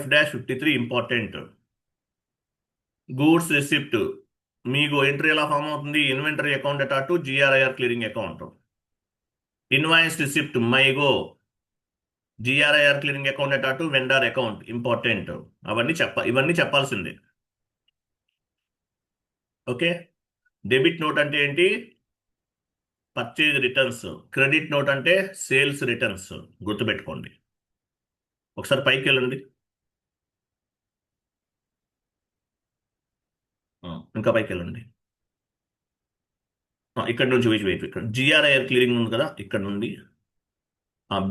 F-53 important. Goods receipt MIGO entry ఎలా form అవుతుంది? Inventory account అటాటు GRIR clearing account. Invoice receipt MIGO, GRIR clearing account అటాటు vendor account important. ఇవన్నీ చెప్పాల్సిందే. Okay. Debit note అంటే ఏంటి? Purchase returns. Credit note అంటే sales returns. గుర్తుపెట్టుకోండి. ఒకసారి పైకి వెళ్ళండి. ఇంకా పైకి వెళ్ళండి. ఇక్కడ నుంచి వెయిట్ ఇక్కడ GRIR క్లియరింగ్ ఉంది కదా, ఇక్కడ నుండి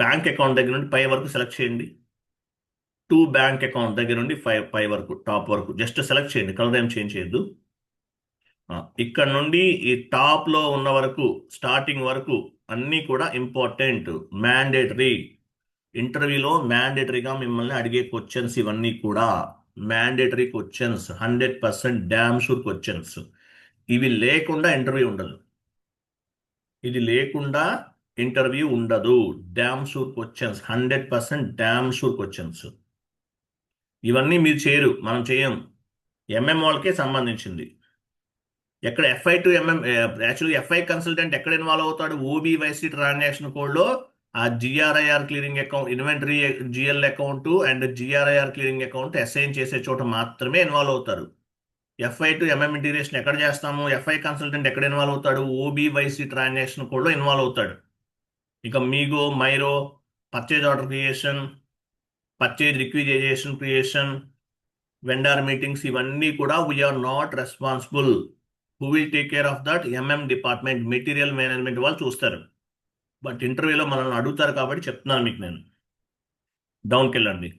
బ్యాంక్ అకౌంట్ దగ్గర నుండి పై వరకు సెలెక్ట్ చేయండి. టు బ్యాంక్ అకౌంట్ దగ్గర నుండి పై వరకు, టాప్ వరకు జస్ట్ సెలెక్ట్ చేయండి, కలర్ ఏం చేంజ్ చేయొద్దు. ఇక్కడ నుండి ఈ టాప్ లో ఉన్న వరకు, స్టార్టింగ్ వరకు అన్నీ కూడా ఇంపార్టెంట్, మ్యాండేటరీ. ఇంటర్వ్యూలో మ్యాండేటరీగా మిమ్మల్ని అడిగే క్వశ్చన్స్ ఇవన్నీ కూడా mandatory questions, 100% damn sure questions. ఇవి లేకుండా ఇంటర్వ్యూ ఉండదు. ఇది లేకుండా ఇంటర్వ్యూ ఉండదు. Damn sure questions, 100% damn sure questions. ఇవన్నీ మీరు చేయరు, మనం చేయం. MM వాళ్ళకే సంబంధించింది. ఎక్కడ FI టు MM, యాక్చువల్గా FI కన్సల్టెంట్ ఎక్కడ ఇన్వాల్వ్ అవుతాడు? OBYC ట్రాన్సాక్షన్ కోడ్లో ఆ GRIR clearing account, inventory GL account and GRIR clearing account assign చేసే చోట మాత్రమే ఇన్వాల్వ్ అవుతారు. FI టు MM ఇంటిగ్రేషన్ ఎక్కడ చేస్తాము? FI కన్సల్టెంట్ ఎక్కడ ఇన్వాల్వ్ అవుతాడు? OBYC ట్రాన్సాక్షన్ కోడ్లో ఇన్వాల్వ్ అవుతాడు. ఇక MIGO, MIRO, purchase order creation, purchase requisition creation, vendor meetings, ఇవన్నీ కూడా we are not responsible. Who will take care of that? MM department, material management వాళ్ళు చూస్తారు. బట్ ఇంటర్వ్యూలో మనల్ని అడుగుతారు కాబట్టి చెప్తున్నాను మీకు నేను. డౌన్కి వెళ్ళండి.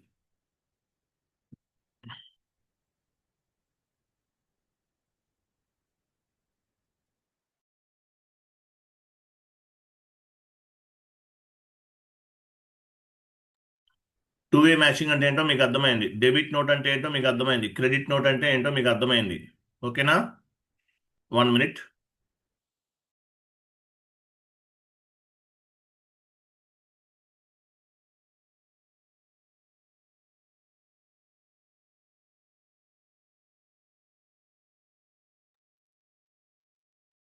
టూ వే మ్యాచింగ్ అంటే ఏంటో మీకు అర్థమైంది. డెబిట్ నోట్ అంటే ఏంటో మీకు అర్థమైంది. క్రెడిట్ నోట్ అంటే ఏంటో మీకు అర్థమైంది. ఓకేనా? 1 minute.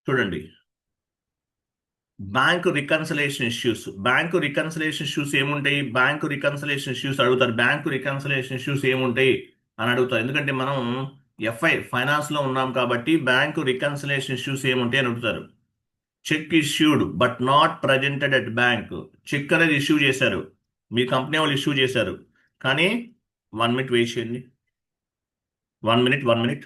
చూడండి, బ్యాంకు రికన్సిలేషన్ ఇష్యూస్ ఏముంటాయి? బ్యాంకు రికన్సిలేషన్ ఇష్యూస్ అడుగుతారు. బ్యాంకు రికన్సిలేషన్ ఇష్యూస్ ఏముంటాయి అని అడుగుతారు. ఎందుకంటే మనం ఫైనాన్స్ లో ఉన్నాం కాబట్టి బ్యాంకు రికన్సిలేషన్ ఇష్యూస్ ఏముంటాయి అని అడుగుతారు. Cheque issued but not presented at bank. Cheque అనేది ఇష్యూ చేశారు, మీ కంపెనీ వాళ్ళు ఇష్యూ చేశారు, కానీ 1 minute వెయిట్ చేయండి. 1 minute.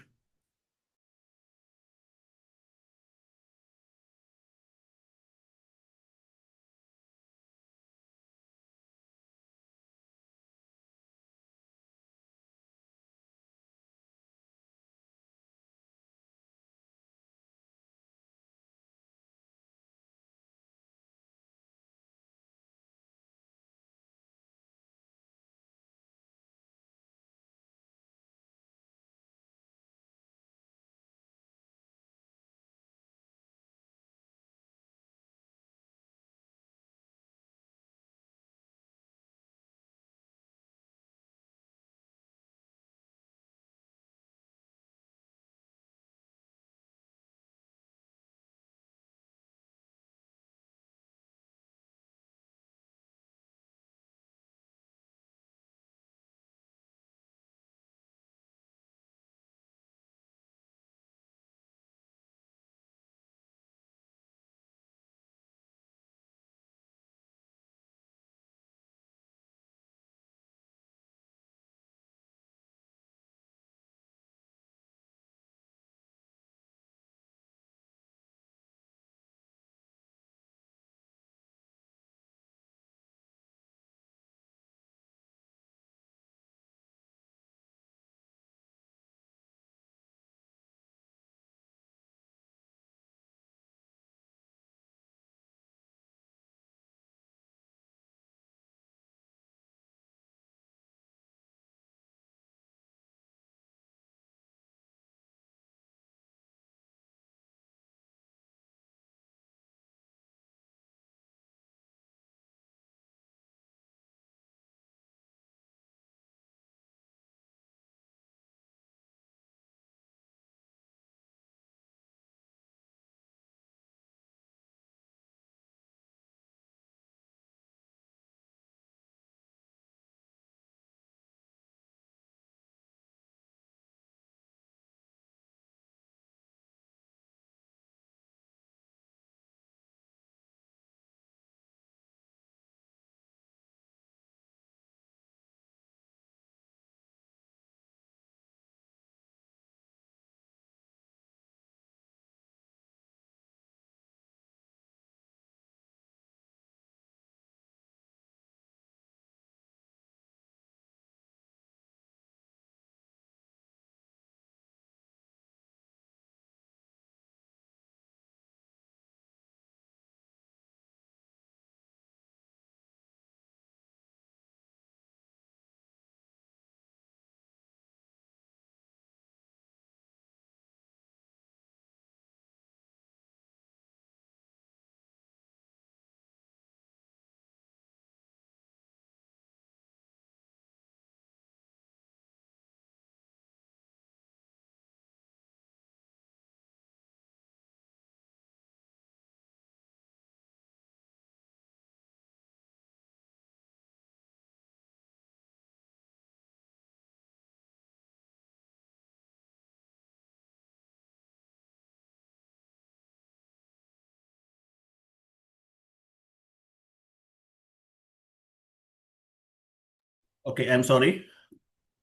Okay, I'm sorry.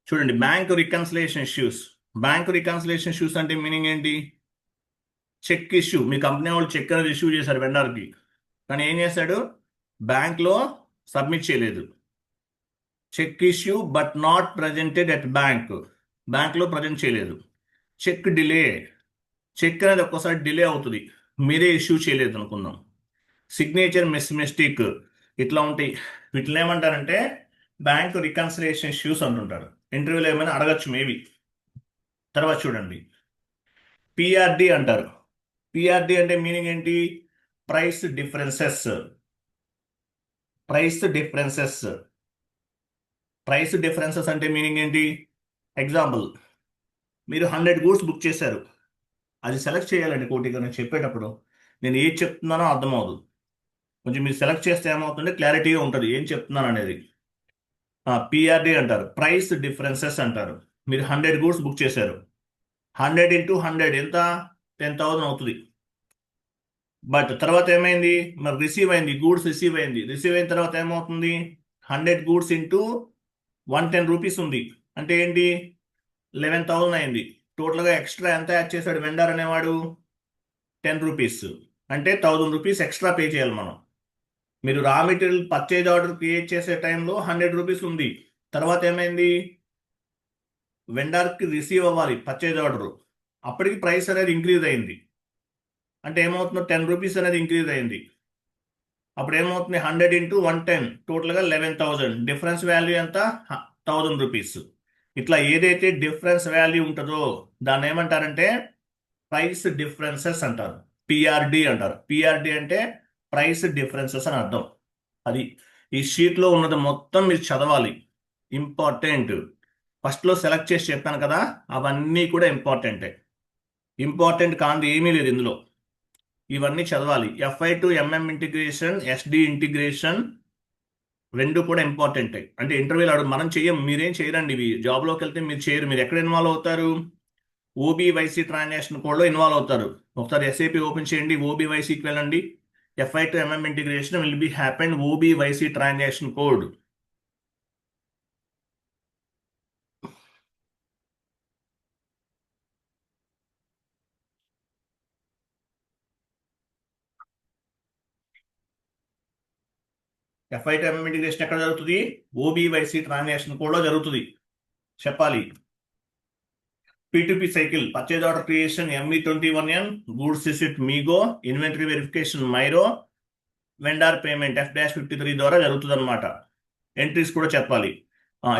చూడండి, bank reconciliation issues. Bank reconciliation issues అంటే మీనింగ్ ఏంటి? Cheque issue. మీ కంపెనీ వాళ్ళు చెక్ అనేది ఇష్యూ చేశారు వెండర్కి, కానీ ఏం చేశాడు? బ్యాంక్లో సబ్మిట్ చేయలేదు. Cheque issue but not presented at bank. బ్యాంక్లో ప్రజెంట్ చేయలేదు. Cheque delay. చెక్ అనేది ఒక్కోసారి డిలే అవుతుంది, మీరే ఇష్యూ చేయలేదు అనుకుందాం. సిగ్నేచర్ మిస్టేక్, ఇట్లా ఉంటాయి. వీటిని ఏమంటారంటే బ్యాంక్ రికన్సిలేషన్ ఇష్యూస్ అంటుంటారు. ఇంటర్వ్యూలో ఏమైనా అడగచ్చు మేబీ. తర్వాత చూడండి, పిఆర్డి అంటారు. పిఆర్డి అంటే మీనింగ్ ఏంటి? Price differences. Price differences. Price differences అంటే మీనింగ్ ఏంటి? ఎగ్జాంపుల్, మీరు 100 గూడ్స్ బుక్ చేశారు. అది సెలెక్ట్ చేయాలండి కోటిగా. నేను చెప్పేటప్పుడు నేను ఏది చెప్తున్నానో అర్థమవుదు. కొంచెం మీరు సెలెక్ట్ చేస్తే ఏమవుతుందంటే క్లారిటీగా ఉంటుంది ఏం చెప్తున్నాను అనేది. పిఆర్డి అంటారు. ప్రైస్ డిఫరెన్సెస్ అంటారు. మీరు 100 గూడ్స్ బుక్ చేశారు. 100 ఇంటూ 100 ఎంత? 10,000 అవుతుంది. బట్ తర్వాత ఏమైంది? మరి రిసీవ్ అయింది, గూడ్స్ రిసీవ్ అయింది. రిసీవ్ అయిన తర్వాత ఏమవుతుంది? 100 గూడ్స్ ఇంటూ 110 రూపీస్ ఉంది. అంటే ఏంటి? 11,000 అయింది. టోటల్గా ఎక్స్ట్రా ఎంత యాడ్ చేశాడు వెండర్ అనేవాడు? 10 రూపీస్. అంటే 1,000 రూపీస్ ఎక్స్ట్రా పే చేయాలి మనం. మీరు raw material purchase order create చేసే టైంలో 100 రూపీస్ ఉంది. తర్వాత ఏమైంది? వెండర్కి రిసీవ్ అవ్వాలి పర్చేజ్ ఆర్డర్, అప్పటికి ప్రైస్ అనేది ఇంక్రీజ్ అయింది. అంటే ఏమవుతుంది? 10 రూపీస్ అనేది ఇంక్రీజ్ అయింది. అప్పుడు ఏమవుతుంది? 100 ఇంటూ 110 టోటల్గా 11,000. డిఫరెన్స్ వాల్యూ ఎంత? 1,000 రూపీస్. ఇట్లా ఏదైతే డిఫరెన్స్ వాల్యూ ఉంటుందో దాన్ని ఏమంటారంటే ప్రైస్ డిఫరెన్సెస్ అంటారు. పిఆర్డి అంటారు. పిఆర్డి అంటే ప్రైస్ డిఫరెన్సెస్ అని అర్థం. అది ఈ షీట్లో ఉన్నది మొత్తం మీరు చదవాలి, ఇంపార్టెంట్. ఫస్ట్లో సెలెక్ట్ చేసి చెప్పాను కదా, అవన్నీ కూడా ఇంపార్టెంటే. ఇంపార్టెంట్ కాంది ఏమీ లేదు ఇందులో. ఇవన్నీ చదవాలి. FI to MM integration, SD integration రెండు కూడా ఇంపార్టెంటే. అంటే ఇంటర్వ్యూలో అడుగు, మనం చెయ్యం, మీరేం చేయరండి. ఇవి జాబ్లోకి వెళ్తే మీరు చేయరు. మీరు ఎక్కడ ఇన్వాల్వ్ అవుతారు? ఓబీవైసీ ట్రాన్సాక్షన్ కోడ్లో ఇన్వాల్వ్ అవుతారు. ఒకసారి ఎస్ఏపి ఓపెన్ చేయండి, ఓబీవైసీకి వెళ్ళండి. FI to MM integration will be happen OBYC transaction code. FI to MM integration ఎక్కడ జరుగుతుంది? ఓబీవైసీ ట్రాన్సాక్షన్ కోడ్లో జరుగుతుంది. చెప్పాలి. P2P cycle, purchase order creation ME21N, goods receipt MIGO, inventory verification MIRO, vendor payment F-53 ద్వారా జరుగుతుంది అనమాట. Entries కూడా చెప్పాలి.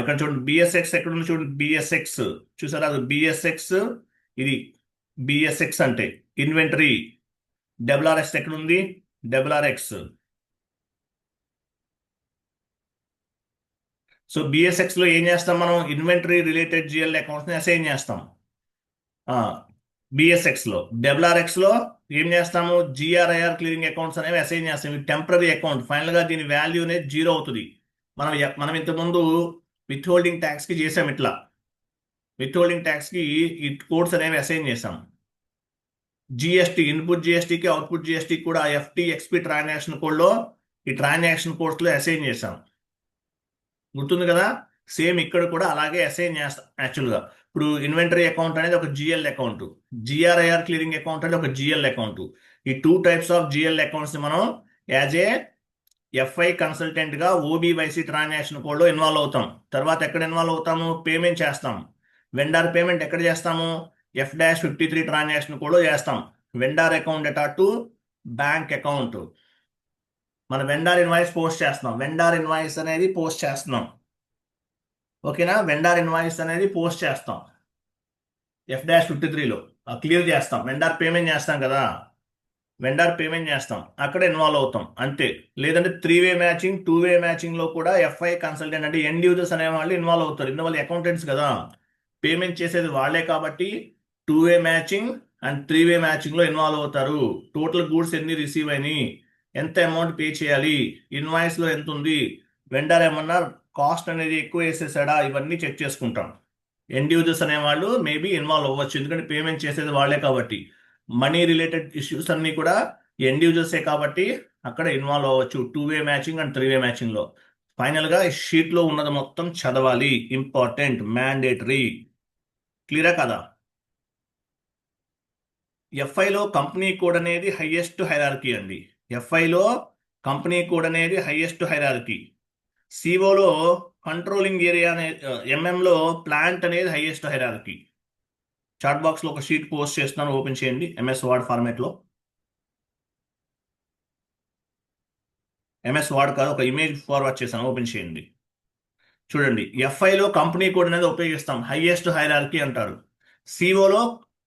ఇక్కడ చూడండి, బిఎస్ఎక్స్ ఎక్కడ ఉంది చూడండి. బిఎస్ఎక్స్ చూసారా? అది బిఎస్ఎక్స్. ఇది బిఎస్ఎక్స్ అంటే ఇన్వెంటరీ. డబ్ల్యూఆర్ఎక్స్ ఎక్కడ ఉంది? డబ్ల్యూఆర్ఎక్స్. సో బిఎస్ఎక్స్ లో ఏం చేస్తాం మనం? ఇన్వెంటరీ రిలేటెడ్ జిఎల్ అకౌంట్స్ ని అసైన్ చేస్తాం. బిఎస్ఎక్స్ లో. డబ్ల్యూఆర్ఎక్స్ లో ఏం చేస్తాము? జిఆర్ఐఆర్ క్లియరింగ్ అకౌంట్స్ అనేవి అసైన్ చేస్తాం. టెంపరీ అకౌంట్, ఫైనల్ గా దీని వాల్యూ అనేది 0 అవుతుంది. మనం ఇంతకుముందు విత్ హోల్డింగ్ ట్యాక్స్ కి చేసాం. ఇట్లా విత్ హోల్డింగ్ ట్యాక్స్ కి ఈ కోడ్స్ అనేవి అసైన్ చేసాం. జిఎస్టీ, ఇన్పుట్ జిఎస్టీకి అవుట్పుట్ జిఎస్టీకి కూడా ఎఫ్టీ ఎక్స్పీ ట్రాన్సాక్షన్ కోడ్ లో ఈ ట్రాన్సాక్షన్ కోడ్స్ లో అసైన్ చేసాం. గుర్తుంది కదా? సేమ్ ఇక్కడ కూడా అలాగే అసైన్ చేస్తాం. యాక్చువల్గా ఇప్పుడు ఇన్వెంటరీ అకౌంట్ అనేది ఒక GL account, GRIR clearing account అనేది ఒక జిఎల్ అకౌంట్. ఈ 2 టైప్స్ ఆఫ్ జిఎల్ అకౌంట్స్ ని మనం యాజ్ ఏ ఎఫ్ఐ కన్సల్టెంట్ గా ఓబీవైసీ ట్రాన్సాక్షన్ కోడ్ లో ఇన్వాల్వ్ అవుతాం. తర్వాత ఎక్కడ ఇన్వాల్వ్ అవుతాము? పేమెంట్ చేస్తాం. వెండార్ పేమెంట్ ఎక్కడ చేస్తాము? F-53 ట్రాన్సాక్షన్ కోడ్ లో చేస్తాం. Vendor account data to bank account. మన వెండార్ ఇన్వాయిస్ పోస్ట్ చేస్తున్నాం. వెండార్ ఇన్వాయిస్ అనేది పోస్ట్ చేస్తున్నాం. ఓకేనా? వెండార్ ఇన్వాయిస్ అనేది పోస్ట్ చేస్తాం. F-53లో క్లియర్ చేస్తాం. వెండార్ పేమెంట్ చేస్తాం కదా, వెండార్ పేమెంట్ చేస్తాం, అక్కడ ఇన్వాల్వ్ అవుతాం అంతే. లేదంటే 3-వే మ్యాచింగ్, 2-వే మ్యాచింగ్ లో కూడా ఎఫ్ఐ కన్సల్టెంట్ అంటే ఎండ్ యూజర్స్ అనే వాళ్ళు ఇన్వాల్వ్ అవుతారు. ఇందువల్ల అకౌంటెంట్స్ కదా, పేమెంట్ చేసేది వాళ్ళే కాబట్టి 2-వే మ్యాచింగ్ అండ్ 3-వే మ్యాచింగ్ లో ఇన్వాల్వ్ అవుతారు. టోటల్ గూడ్స్ ఎన్ని రిసీవ్ అయినాయి, ఎంత అమౌంట్ పే చేయాలి, ఇన్వాయిస్ లో ఎంత ఉంది, వెండర్ ఏమన్నా కాస్ట్ అనేది ఎక్కువ వేసేసాడా, ఇవన్నీ చెక్ చేసుకుంటాం. ఎండ్ యూజర్స్ అనేవాళ్ళు మేబీ ఇన్వాల్వ్ అవ్వచ్చు, ఎందుకంటే పేమెంట్ చేసేది వాళ్ళే కాబట్టి. మనీ రిలేటెడ్ ఇష్యూస్ అన్ని కూడా ఎండ్ యూజర్సే కాబట్టి అక్కడ ఇన్వాల్వ్ అవ్వచ్చు 2-వే మ్యాచింగ్ అండ్ 3-వే మ్యాచింగ్ లో. ఫైనల్ గా షీట్ లో ఉన్నది మొత్తం చదవాలి, ఇంపార్టెంట్, మ్యాండేటరీ. క్లియరా కదా? ఎఫ్ఐలో కంపెనీ కోడ్ అనేది హైయెస్ట్ హైరార్కీ అండి. ఎఫ్ఐలో కంపెనీ కోడ్ అనేది హైయెస్ట్ హైరార్కీ. సిఓలో కంట్రోలింగ్ ఏరియా అనే, ఎంఎంలో ప్లాంట్ అనేది హైయెస్ట్ హైరార్కీ. చాట్ బాక్స్ లో ఒక షీట్ పోస్ట్ చేస్తున్నాను, ఓపెన్ చేయండి. ఎంఎస్ వర్డ్ ఫార్మాట్ లో, ఎంఎస్ వర్డ్ కాదు, ఒక ఇమేజ్ ఫార్వర్డ్ చేశాను, ఓపెన్ చేయండి. చూడండి, ఎఫ్ఐలో కంపెనీ కోడ్ అనేది ఉపయోగిస్తాం, హైయెస్ట్ హైరార్కీ అంటారు. సిఓలో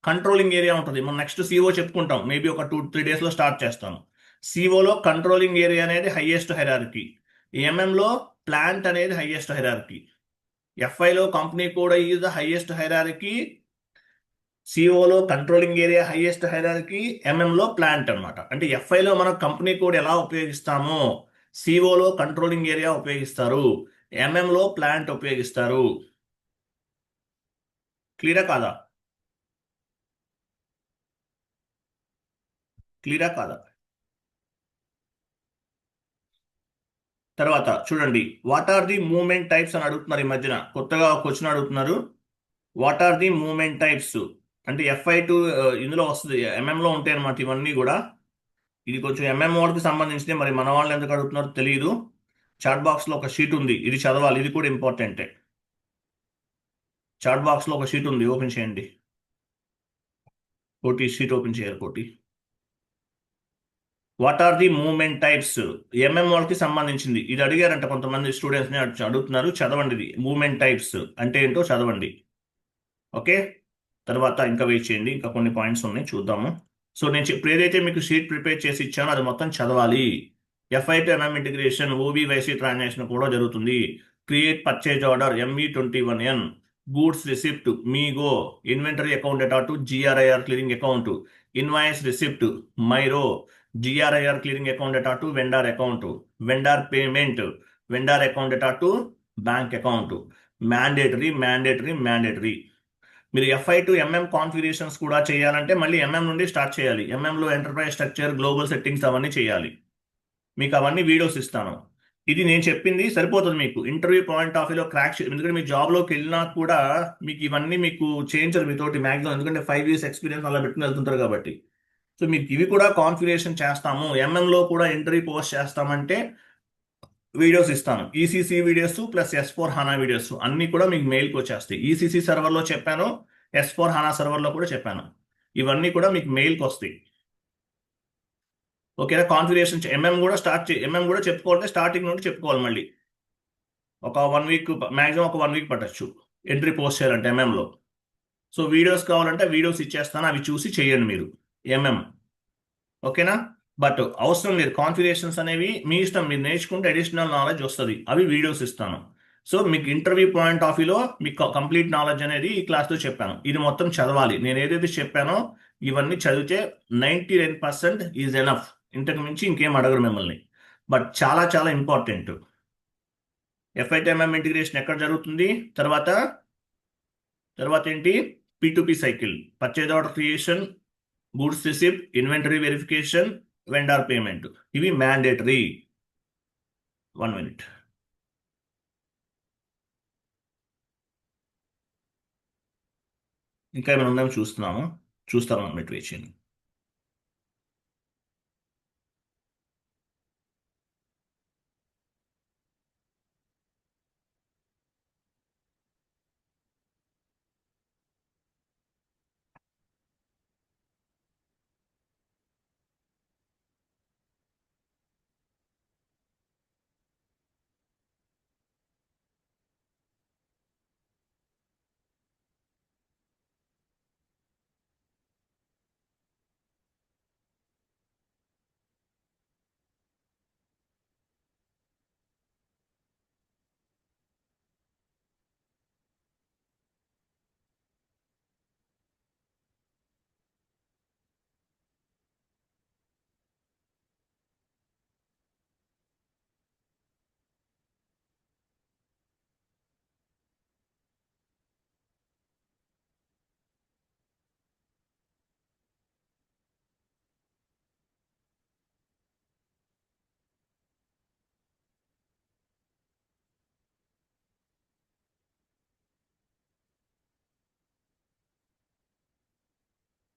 కంట్రోలింగ్ ఏరియా ఉంటుంది. మనం నెక్స్ట్ సిఓ చెప్పుకుంటాం, మేబీ ఒక 2-3 డేస్ లో స్టార్ట్ చేస్తాను. సిఓలో కంట్రోలింగ్ ఏరియా అనేది హైయెస్ట్ హైరార్కీ. ఎంఎంలో ప్లాంట్ అనేది హైయెస్ట్ హైరార్కీ. ఎఫ్ఐలో company code is the highest hierarchy. సిఓలో కంట్రోలింగ్ ఏరియా హైయెస్ట్ హైరార్కీ. ఎంఎంలో ప్లాంట్ అన్నమాట. అంటే ఎఫ్ఐలో మనం కంపెనీ కోడ్ ఎలా ఉపయోగిస్తామో సిఓలో కంట్రోలింగ్ ఏరియా ఉపయోగిస్తారు, ఎంఎంలో ప్లాంట్ ఉపయోగిస్తారు. క్లియరా కాదా? క్లియరా కాదా? తర్వాత చూడండి, what are the movement types అని అడుగుతున్నారు. ఈ మధ్యన కొత్తగా క్వశ్చన్ అడుగుతున్నారు. What are the movement types అంటే ఎఫ్ఐ2 ఇందులో వస్తుంది, ఎంఎంలో ఉంటాయి అన్నమాట ఇవన్నీ కూడా. ఇది కొంచెం ఎంఎం వాళ్ళకి సంబంధించింది, మరి మన వాళ్ళు ఎందుకు అడుగుతున్నారో తెలియదు. చాట్ బాక్స్ లో ఒక షీట్ ఉంది, ఇది చదవాలి, ఇది కూడా ఇంపార్టెంటే. చాట్ బాక్స్ లో ఒక షీట్ ఉంది, ఓపెన్ చేయండి. కోటి షీట్ ఓపెన్ చేయాలి, Koti. What are the movement types, MM వాళ్ళకి సంబంధించింది. ఇది అడిగారంట కొంతమంది స్టూడెంట్స్ ని, అడుగుతున్నారు. చదవండి, ఇది మూవ్మెంట్ టైప్స్ అంటే ఏంటో చదవండి. ఓకే. తర్వాత ఇంకా వెయిట్ చేయండి, ఇంకా కొన్ని పాయింట్స్ ఉన్నాయి, చూద్దాము. సో నేను ఇప్పుడు ఏదైతే మీకు షీట్ ప్రిపేర్ చేసి ఇచ్చానో అది మొత్తం చదవాలి. FI to MM integration, OBYC transaction కూడా జరుగుతుంది. Create purchase order, ME21N, goods receipt, MIGO, inventory account data to GRIR clearing account, invoice receipt, MIRO, GRIR clearing account data to vendor account, vendor payment, vendor account data to bank account. Mandatory, mandatory, mandatory. మీరు FI to MM configurations కూడా చేయాలంటే మళ్ళీ MM నుండి start చేయాలి. ఎంఎంలో enterprise structure, global settings అవన్నీ చేయాలి. మీకు అవన్నీ వీడియోస్ ఇస్తాను. ఇది నేను చెప్పింది సరిపోతుంది మీకు ఇంటర్వ్యూ పాయింట్ ఆఫ్ వ్యూలో క్రాక్. ఎందుకంటే మీ జాబ్లోకి వెళ్ళినా కూడా మీకు ఇవన్నీ మీకు చేయించరు మీతోటి మ్యాక్సిమం, ఎందుకంటే 5 years ఎక్స్పీరియన్స్ అలా పెట్టుకుని వెళ్తుంటారు కాబట్టి. సో మీకు ఇవి కూడా కాన్ఫిగరేషన్ చేస్తాము, ఎంఎంలో కూడా ఇంటర్వ్యూ పోస్ట్ చేస్తామంటే వీడియోస్ ఇస్తాను. ECC videos plus S/4HANA videos అన్ని కూడా మీకు మెయిల్కి వచ్చేస్తాయి. ఈసీసీ సర్వర్లో చెప్పాను, S/4HANA సర్వర్లో కూడా చెప్పాను. ఇవన్నీ కూడా మీకు మెయిల్కి వస్తాయి. ఓకేనా? కాన్ఫిగరేషన్ ఎంఎం కూడా ఎంఎం కూడా చెప్పుకోవాలంటే స్టార్టింగ్ నుండి చెప్పుకోవాలి మళ్ళీ. ఒక 1 week, మాక్సిమం ఒక 1 week పట్టచ్చు ఎంట్రీ పోస్ట్ చేయాలంటే ఎంఎంలో. సో వీడియోస్ కావాలంటే వీడియోస్ ఇచ్చేస్తాను, అవి చూసి చేయండి మీరు ఎంఎం. ఓకేనా? బట్ అవసరం లేదు, కాన్ఫిగరేషన్స్ అనేవి మీ ఇష్టం, మీరు నేర్చుకుంటే అడిషనల్ నాలెడ్జ్ వస్తుంది, అవి వీడియోస్ ఇస్తాను. సో మీకు ఇంటర్వ్యూ పాయింట్ ఆఫ్ వ్యూలో మీకు కంప్లీట్ నాలెడ్జ్ అనేది ఈ క్లాస్లో చెప్పాను. ఇది మొత్తం చదవాలి, నేను ఏదైతే చెప్పానో ఇవన్నీ చదివితే 99% ఈజ్ ఎనఫ్. ఇంతకు మించి ఇంకేం అడగరు మిమ్మల్ని. బట్ చాలా చాలా ఇంపార్టెంట్. ఎఫ్ఐటిఎంఎం ఇంటిగ్రేషన్ ఎక్కడ జరుగుతుంది? తర్వాత తర్వాత ఏంటి? P2P cycle, purchase order creation, goods receipt, inventory verification, vendor payment, ఇవి మ్యాండేటరీ. 1 minute. ఇంకా ఏమైనా ఉందేమో చూస్తాము 1 minute వెయిట్ చేయండి.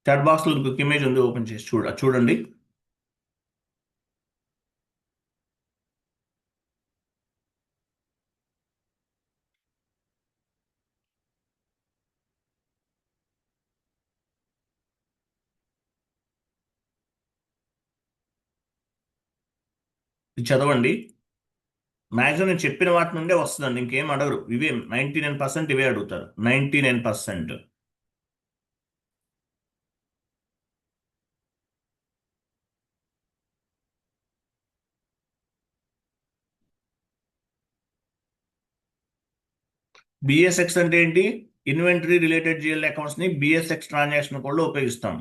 చాట్ బాక్స్లో ఇంకొక ఇమేజ్ ఉంది, ఓపెన్ చేసి చూడండి. ఇది చదవండి. మ్యాక్సిమం నేను చెప్పిన వాటి నుండే వస్తుందండి, ఇంకేం అడగరు. ఇవే 99% ఇవే అడుగుతారు, 99%. బిఎస్ఎక్స్ అంటే ఏంటి? ఇన్వెంటరీ రిలేటెడ్ జిఎల్ అకౌంట్స్ ని బిఎస్ఎక్స్ ట్రాన్సాక్షన్ కోడ్ లో ఉపయోగిస్తాం.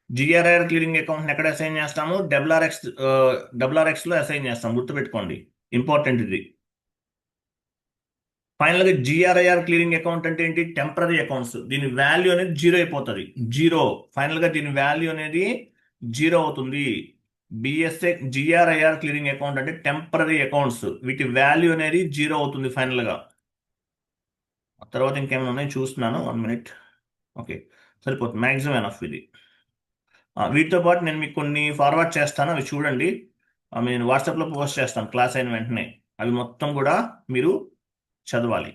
జిఆర్ఐఆర్ క్లియరింగ్ అకౌంట్ ఎక్కడ అసైన్ చేస్తాము? డబ్ల్యూఆర్ఎక్స్ లో అసైన్ చేస్తాం, గుర్తుపెట్టుకోండి, ఇంపార్టెంట్ ఇది. ఫైనల్ గా జిఆర్ఐఆర్ క్లియరింగ్ అకౌంట్ అంటే ఏంటి? టెంపరీ అకౌంట్స్, దీని వాల్యూ అనేది జీరో అయిపోతుంది, జీరో. ఫైనల్ గా దీని వాల్యూ అనేది జీరో అవుతుంది. బిఎస్ఎక్స్ జిఆర్ఐఆర్ క్లియరింగ్ అకౌంట్ అంటే టెంపరీ అకౌంట్స్, వీటి వాల్యూ అనేది జీరో అవుతుంది ఫైనల్ గా. తర్వాత ఇంకేమైనా ఉన్నాయి చూస్తున్నాను, 1 మినిట్. ఓకే, సరిపోతుంది, మ్యాక్సిమం ఎనఫ్ ఇది. వీటితో పాటు నేను మీకు కొన్ని ఫార్వర్డ్ చేస్తాను, అవి చూడండి. నేను వాట్సాప్లో పోస్ట్ చేస్తాను క్లాస్ అయిన వెంటనే. అవి మొత్తం కూడా మీరు చదవాలి.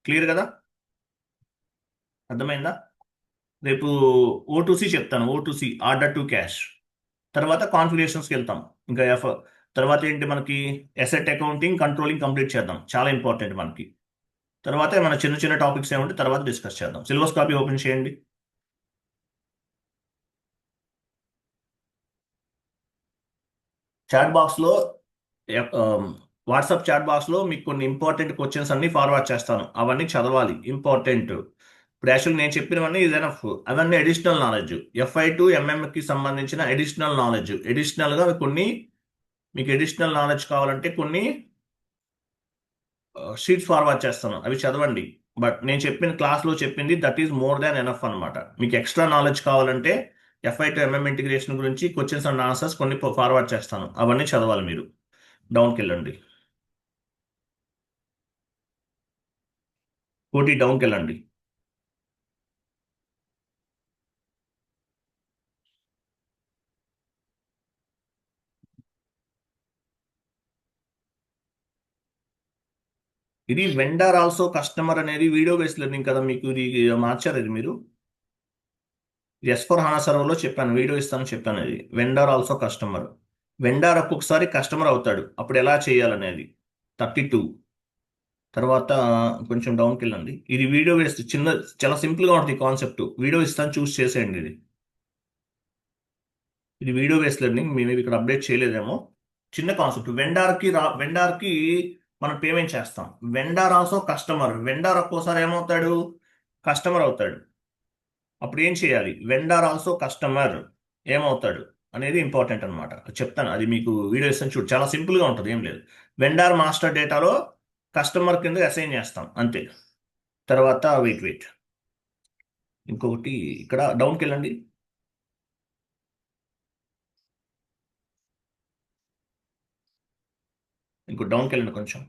క్లియర్ కదా? అర్థమైందా? రేపు O2C చెప్తాను, O2C, ఆర్డర్ టు క్యాష్. తర్వాత కాన్ఫిగరేషన్స్కి వెళ్తాం. ఇంకా తర్వాత ఏంటి మనకి? అసెట్ అకౌంటింగ్, కంట్రోలింగ్ కంప్లీట్ చేద్దాం, చాలా ఇంపార్టెంట్ మనకి. తర్వాత మన చిన్న చిన్న టాపిక్స్ ఏమంటే తర్వాత డిస్కస్ చేద్దాం. సిలబస్ కాపీ ఓపెన్ చేయండి. చాట్ బాక్స్లో, వాట్సాప్ చాట్ బాక్స్లో మీకు కొన్ని ఇంపార్టెంట్ క్వశ్చన్స్ అన్ని ఫార్వర్డ్ చేస్తాను, అవన్నీ చదవాలి, ఇంపార్టెంట్. ఇప్పుడు యాక్చువల్ నేను చెప్పినవన్నీ ఇది ఎనఫ్, అవన్నీ additional knowledge. FI to MM కి సంబంధించిన అడిషనల్ నాలెడ్జ్. అడిషనల్గా కొన్ని, మీకు అడిషనల్ నాలెడ్జ్ కావాలంటే కొన్ని షీట్స్ ఫార్వర్డ్ చేస్తాను, అవి చదవండి. బట్ నేను చెప్పిన క్లాస్లో చెప్పింది that is more than enough అనమాట. మీకు ఎక్స్ట్రా నాలెడ్జ్ కావాలంటే FI టు MM ఇంటిగ్రేషన్ గురించి క్వశ్చన్స్ అండ్ ఆన్సర్స్ కొన్ని ఫార్వర్డ్ చేస్తాను, అవన్నీ చదవాలి మీరు. డౌన్కి వెళ్ళండి, డౌన్కి వెళ్ళండి. ఇది వెండర్ ఆల్సో కస్టమర్ అనేది వీడియో బేస్డ్ లెర్నింగ్ కదా, మీకు ఇది మార్చారు ఇది మీరు. S/4HANA సర్వర్లో చెప్పాను, వీడియో ఇస్తాను చెప్పాను. అది వెండర్ ఆల్సో కస్టమర్. వెండర్ ఒక్కొక్కసారి కస్టమర్ అవుతాడు, అప్పుడు ఎలా చేయాలనేది 32. తర్వాత కొంచెం డౌన్కి వెళ్ళండి. ఇది వీడియో బేస్డ్, చాలా సింపుల్గా ఉంటుంది కాన్సెప్ట్. వీడియో ఇస్తాను, చూస్ చేసేయండి. ఇది వీడియో బేస్డ్ లెర్నింగ్, మేము ఇక్కడ అప్డేట్ చేయలేదేమో. చిన్న కాన్సెప్ట్. వెండార్కి మనం పేమెంట్ చేస్తాం. Vendor also customer. వెండార్ ఒక్కోసారి ఏమవుతాడు? కస్టమర్ అవుతాడు. అప్పుడు ఏం చేయాలి? వెండార్ ఆల్సో కస్టమర్ ఏమవుతాడు అనేది ఇంపార్టెంట్ అనమాట, చెప్తాను. అది మీకు వీడియో ఇస్తాను చూడు, చాలా సింపుల్గా ఉంటుంది, ఏం లేదు. వెండార్ మాస్టర్ డేటాలో కస్టమర్ కింద అసైన్ చేస్తాం, అంతే. తర్వాత వెయిట్ ఇంకొకటి, ఇక్కడ డౌన్కి వెళ్ళండి. ఇంకో డౌన్కి వెళ్ళండి కొంచెం.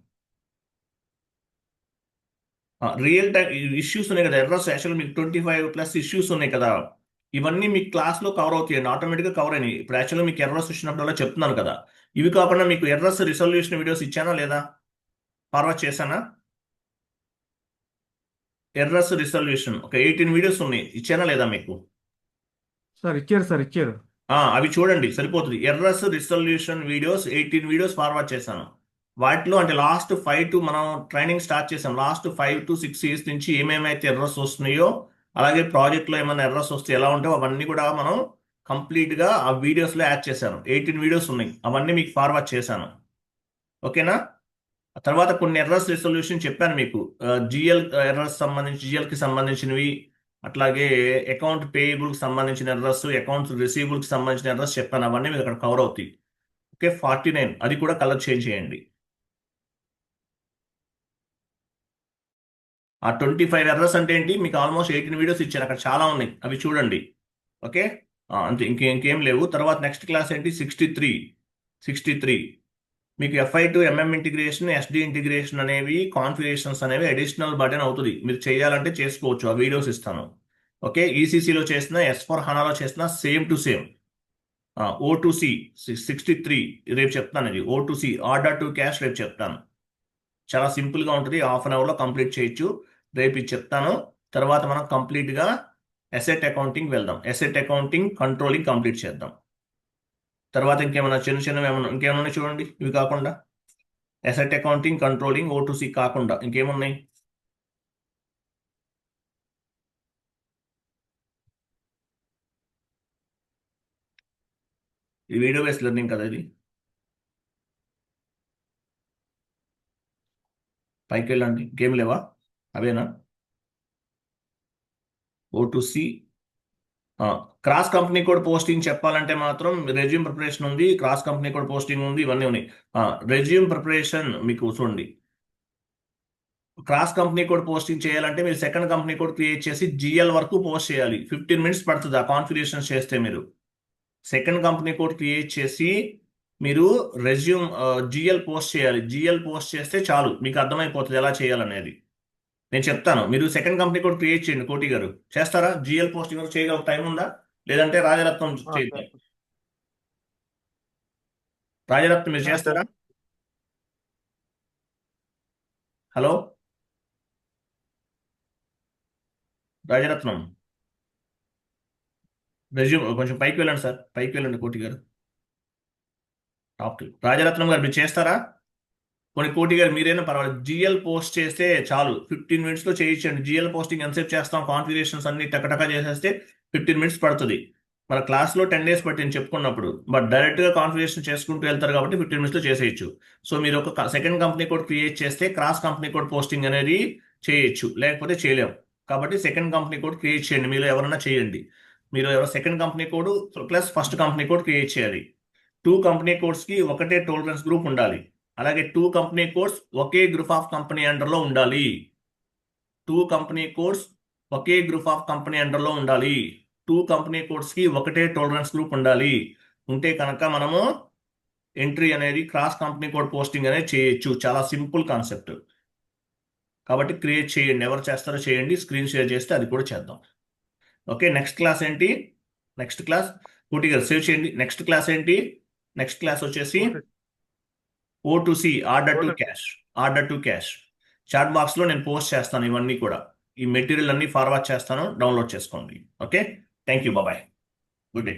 రియల్ టైం ఇష్యూస్ ఉన్నాయి కదా, ఎర్రర్స్. యాక్చువల్ మీకు 25+ ఇష్యూస్ ఉన్నాయి కదా, ఇవన్నీ మీకు క్లాస్లో కవర్ అవుతాయండి, ఆటోమేటిక్గా కవర్ అయినాయి. ఇప్పుడు యాక్చువల్గా మీకు ఎర్రర్స్ వచ్చినప్పుడల్లా చెప్తున్నాను కదా. ఇవి కాకుండా మీకు ఎర్రర్స్ రిజల్యూషన్ వీడియోస్ ఇచ్చానా లేదా? ఫార్వర్డ్ చేశానా? ఎర్రర్స్ రిజల్యూషన్ ఒక 18 వీడియోస్ ఉన్నాయి, ఇచ్చానా లేదా మీకు? సార్ ఇచ్చారు, సార్ ఇచ్చారు. అవి చూడండి, సరిపోతుంది. Errors resolution videos 18 videos forward చేశాను. వాటిలో అంటే లాస్ట్ 5 టు, మనం ట్రైనింగ్ స్టార్ట్ చేసాం, లాస్ట్ 5 to 6 ఇయర్స్ నుంచి ఏమేమైతే ఎర్రర్స్ వస్తున్నాయో, అలాగే ప్రాజెక్ట్లో ఏమైనా ఎర్రర్స్ వస్తే ఎలా ఉంటాయో అవన్నీ కూడా మనం కంప్లీట్గా ఆ వీడియోస్లో యాడ్ చేశాను. 18 వీడియోస్ ఉన్నాయి, అవన్నీ మీకు ఫార్వర్డ్ చేశాను. ఓకేనా? తర్వాత కొన్ని ఎర్రర్స్ రిజల్యూషన్ చెప్పాను మీకు. జిఎల్కి సంబంధించినవి, అట్లాగే అకౌంట్ పేయబుల్కి సంబంధించిన ఎర్రర్స్, అకౌంట్స్ రిసీవబుల్కి సంబంధించిన ఎర్రర్స్ చెప్పాను, అవన్నీ మీకు అక్కడ కవర్ అవుతాయి. ఓకే, 49 అది కూడా కలర్ చేంజ్ చేయండి. ఆ 25 ఎర్రర్స్ అంటే ఏంటి? మీకు ఆల్మోస్ట్ 18 వీడియోస్ ఇచ్చాను, అక్కడ చాలా ఉన్నాయి, అవి చూడండి. ఓకే, అంతే, ఇంకేం లేవు. తర్వాత నెక్స్ట్ క్లాస్ ఏంటి? 63. మీకు FI to MM integration, SD integration అనేవి, కాన్ఫిగరేషన్స్ అనేవి అడిషనల్ బటన్ అవుతుంది, మీరు చేయాలంటే చేసుకోవచ్చు, ఆ వీడియోస్ ఇస్తాను. ఓకే, ఈసీసీలో చేసిన S4 హనాలో చేసిన సేమ్ టు సేమ్. O2C 63 రేపు చెప్తాను. ఇది O2C ఆర్డర్ టు క్యాష్ రేపు చెప్తాను. చాలా సింపుల్గా ఉంటుంది, హాఫ్ అన్ అవర్లో కంప్లీట్ చేయొచ్చు. రేపు ఇది చెప్తాను. తర్వాత మనం కంప్లీట్గా అసెట్ అకౌంటింగ్ వెళ్దాం. అసెట్ అకౌంటింగ్, కంట్రోలింగ్ కంప్లీట్ చేద్దాం. తర్వాత ఇంకేమైనా చిన్న చిన్నవి ఇంకేమన్నా చూడండి. ఇవి కాకుండా అసెట్ అకౌంటింగ్, కంట్రోలింగ్, O2C కాకుండా ఇంకేమున్నాయి? ఇది వీడియో బేస్డ్ లెర్నింగ్ కదా ఇది. పైకి వెళ్ళండి, ఇంకేం లేవా? అవేనా? O2C, cross company code posting చెప్పాలంటే మాత్రం రెజ్యూమ్ ప్రిపరేషన్ ఉంది, క్రాస్ కంపెనీ కోడ్ పోస్టింగ్ ఉంది, ఇవన్నీ ఉన్నాయి. రెజ్యూమ్ ప్రిపరేషన్ మీకు చూడండి. క్రాస్ కంపెనీ కోడ్ పోస్టింగ్ చేయాలంటే మీరు సెకండ్ కంపెనీ కోడ్ క్రియేట్ చేసి GL వరకు పోస్ట్ చేయాలి. 15 మినిట్స్ పడుతుంది ఆ కాన్ఫిగరేషన్ చేస్తే. మీరు సెకండ్ కంపెనీ కోడ్ క్రియేట్ చేసి మీరు రెజ్యూమ్ GL పోస్ట్ చేయాలి. GL పోస్ట్ చేస్తే చాలు, మీకు అర్థమైపోతుంది ఎలా చేయాలనేది. నేను చెప్తాను, మీరు సెకండ్ కంపెనీ కోడ్ క్రియేట్ చేయండి. కోటి గారు చేస్తారా? GL పోస్టింగ్ వరకు చేయగల టైం ఉందా? లేదంటే రాజరత్నం చేద్దాం. రాజరత్నం మీరు చేస్తారా? హలో రాజరత్నం, రెజ్యూమ్ కొంచెం పైకి వెళ్ళండి సార్, పైకి వెళ్ళండి కోటి గారు. టాప్ రాజరత్నం గారు మీరు చేస్తారా? కొన్ని కోటి గారు మీరైనా పర్వాలేదు, GL పోస్ట్ చేస్తే చాలు, 15 మినిట్స్లో చేయించండి. GL పోస్టింగ్ ఎంతసేపు చేస్తాం? కాన్ఫిగరేషన్స్ అన్ని టకటకా చేసేస్తే 15 మినిట్స్ పడుతుంది. మన క్లాస్లో 10 డేస్ పట్టింది చెప్పుకున్నప్పుడు, బట్ డైరెక్ట్గా కాన్ఫిగరేషన్ చేసుకుంటూ వెళ్తారు కాబట్టి 15 మినిట్స్లో చేసేయచ్చు. సో మీరు ఒక సెకండ్ కంపెనీ కోడ్ క్రియేట్ చేస్తే క్రాస్ కంపెనీ కోడ్ పోస్టింగ్ అనేది చేయొచ్చు, లేకపోతే చేయలేము. కాబట్టి సెకండ్ కంపెనీ కోడ్ క్రియేట్ చేయండి. మీరు ఎవరైనా చేయండి. మీరు ఎవరో second company code plus first company code create చేయాలి. 2 కంపెనీ కోడ్స్కి ఒకటే టోలరెన్స్ గ్రూప్ ఉండాలి. అలాగే 2 కంపెనీ కోడ్స్ ఒకే గ్రూప్ ఆఫ్ కంపెనీ అండర్లో ఉండాలి. 2 కంపెనీ కోడ్స్ ఒకే గ్రూప్ ఆఫ్ కంపెనీ అండర్లో ఉండాలి. 2 కంపెనీ కోడ్స్కి ఒకటే టోలరెన్స్ గ్రూప్ ఉండాలి. ఉంటే కనుక మనము ఎంట్రీ అనేది క్రాస్ కంపెనీ కోడ్ పోస్టింగ్ అనేది చేయొచ్చు. చాలా సింపుల్ కాన్సెప్ట్. కాబట్టి క్రియేట్ చేయండి, ఎవరు చేస్తారో చేయండి, స్క్రీన్ షేర్ చేస్తే అది కూడా చేద్దాం. ఓకే, నెక్స్ట్ క్లాస్ ఏంటి? Next class Koti garu save చేయండి. నెక్స్ట్ క్లాస్ ఏంటి? నెక్స్ట్ క్లాస్ వచ్చేసి O2C order to cash. Order to cash chat బాక్స్లో నేను పోస్ట్ చేస్తాను. ఇవన్నీ కూడా ఈ మెటీరియల్ అన్ని ఫార్వర్డ్ చేస్తాను, డౌన్లోడ్ చేసుకోండి. Okay, thank you, bye, good day.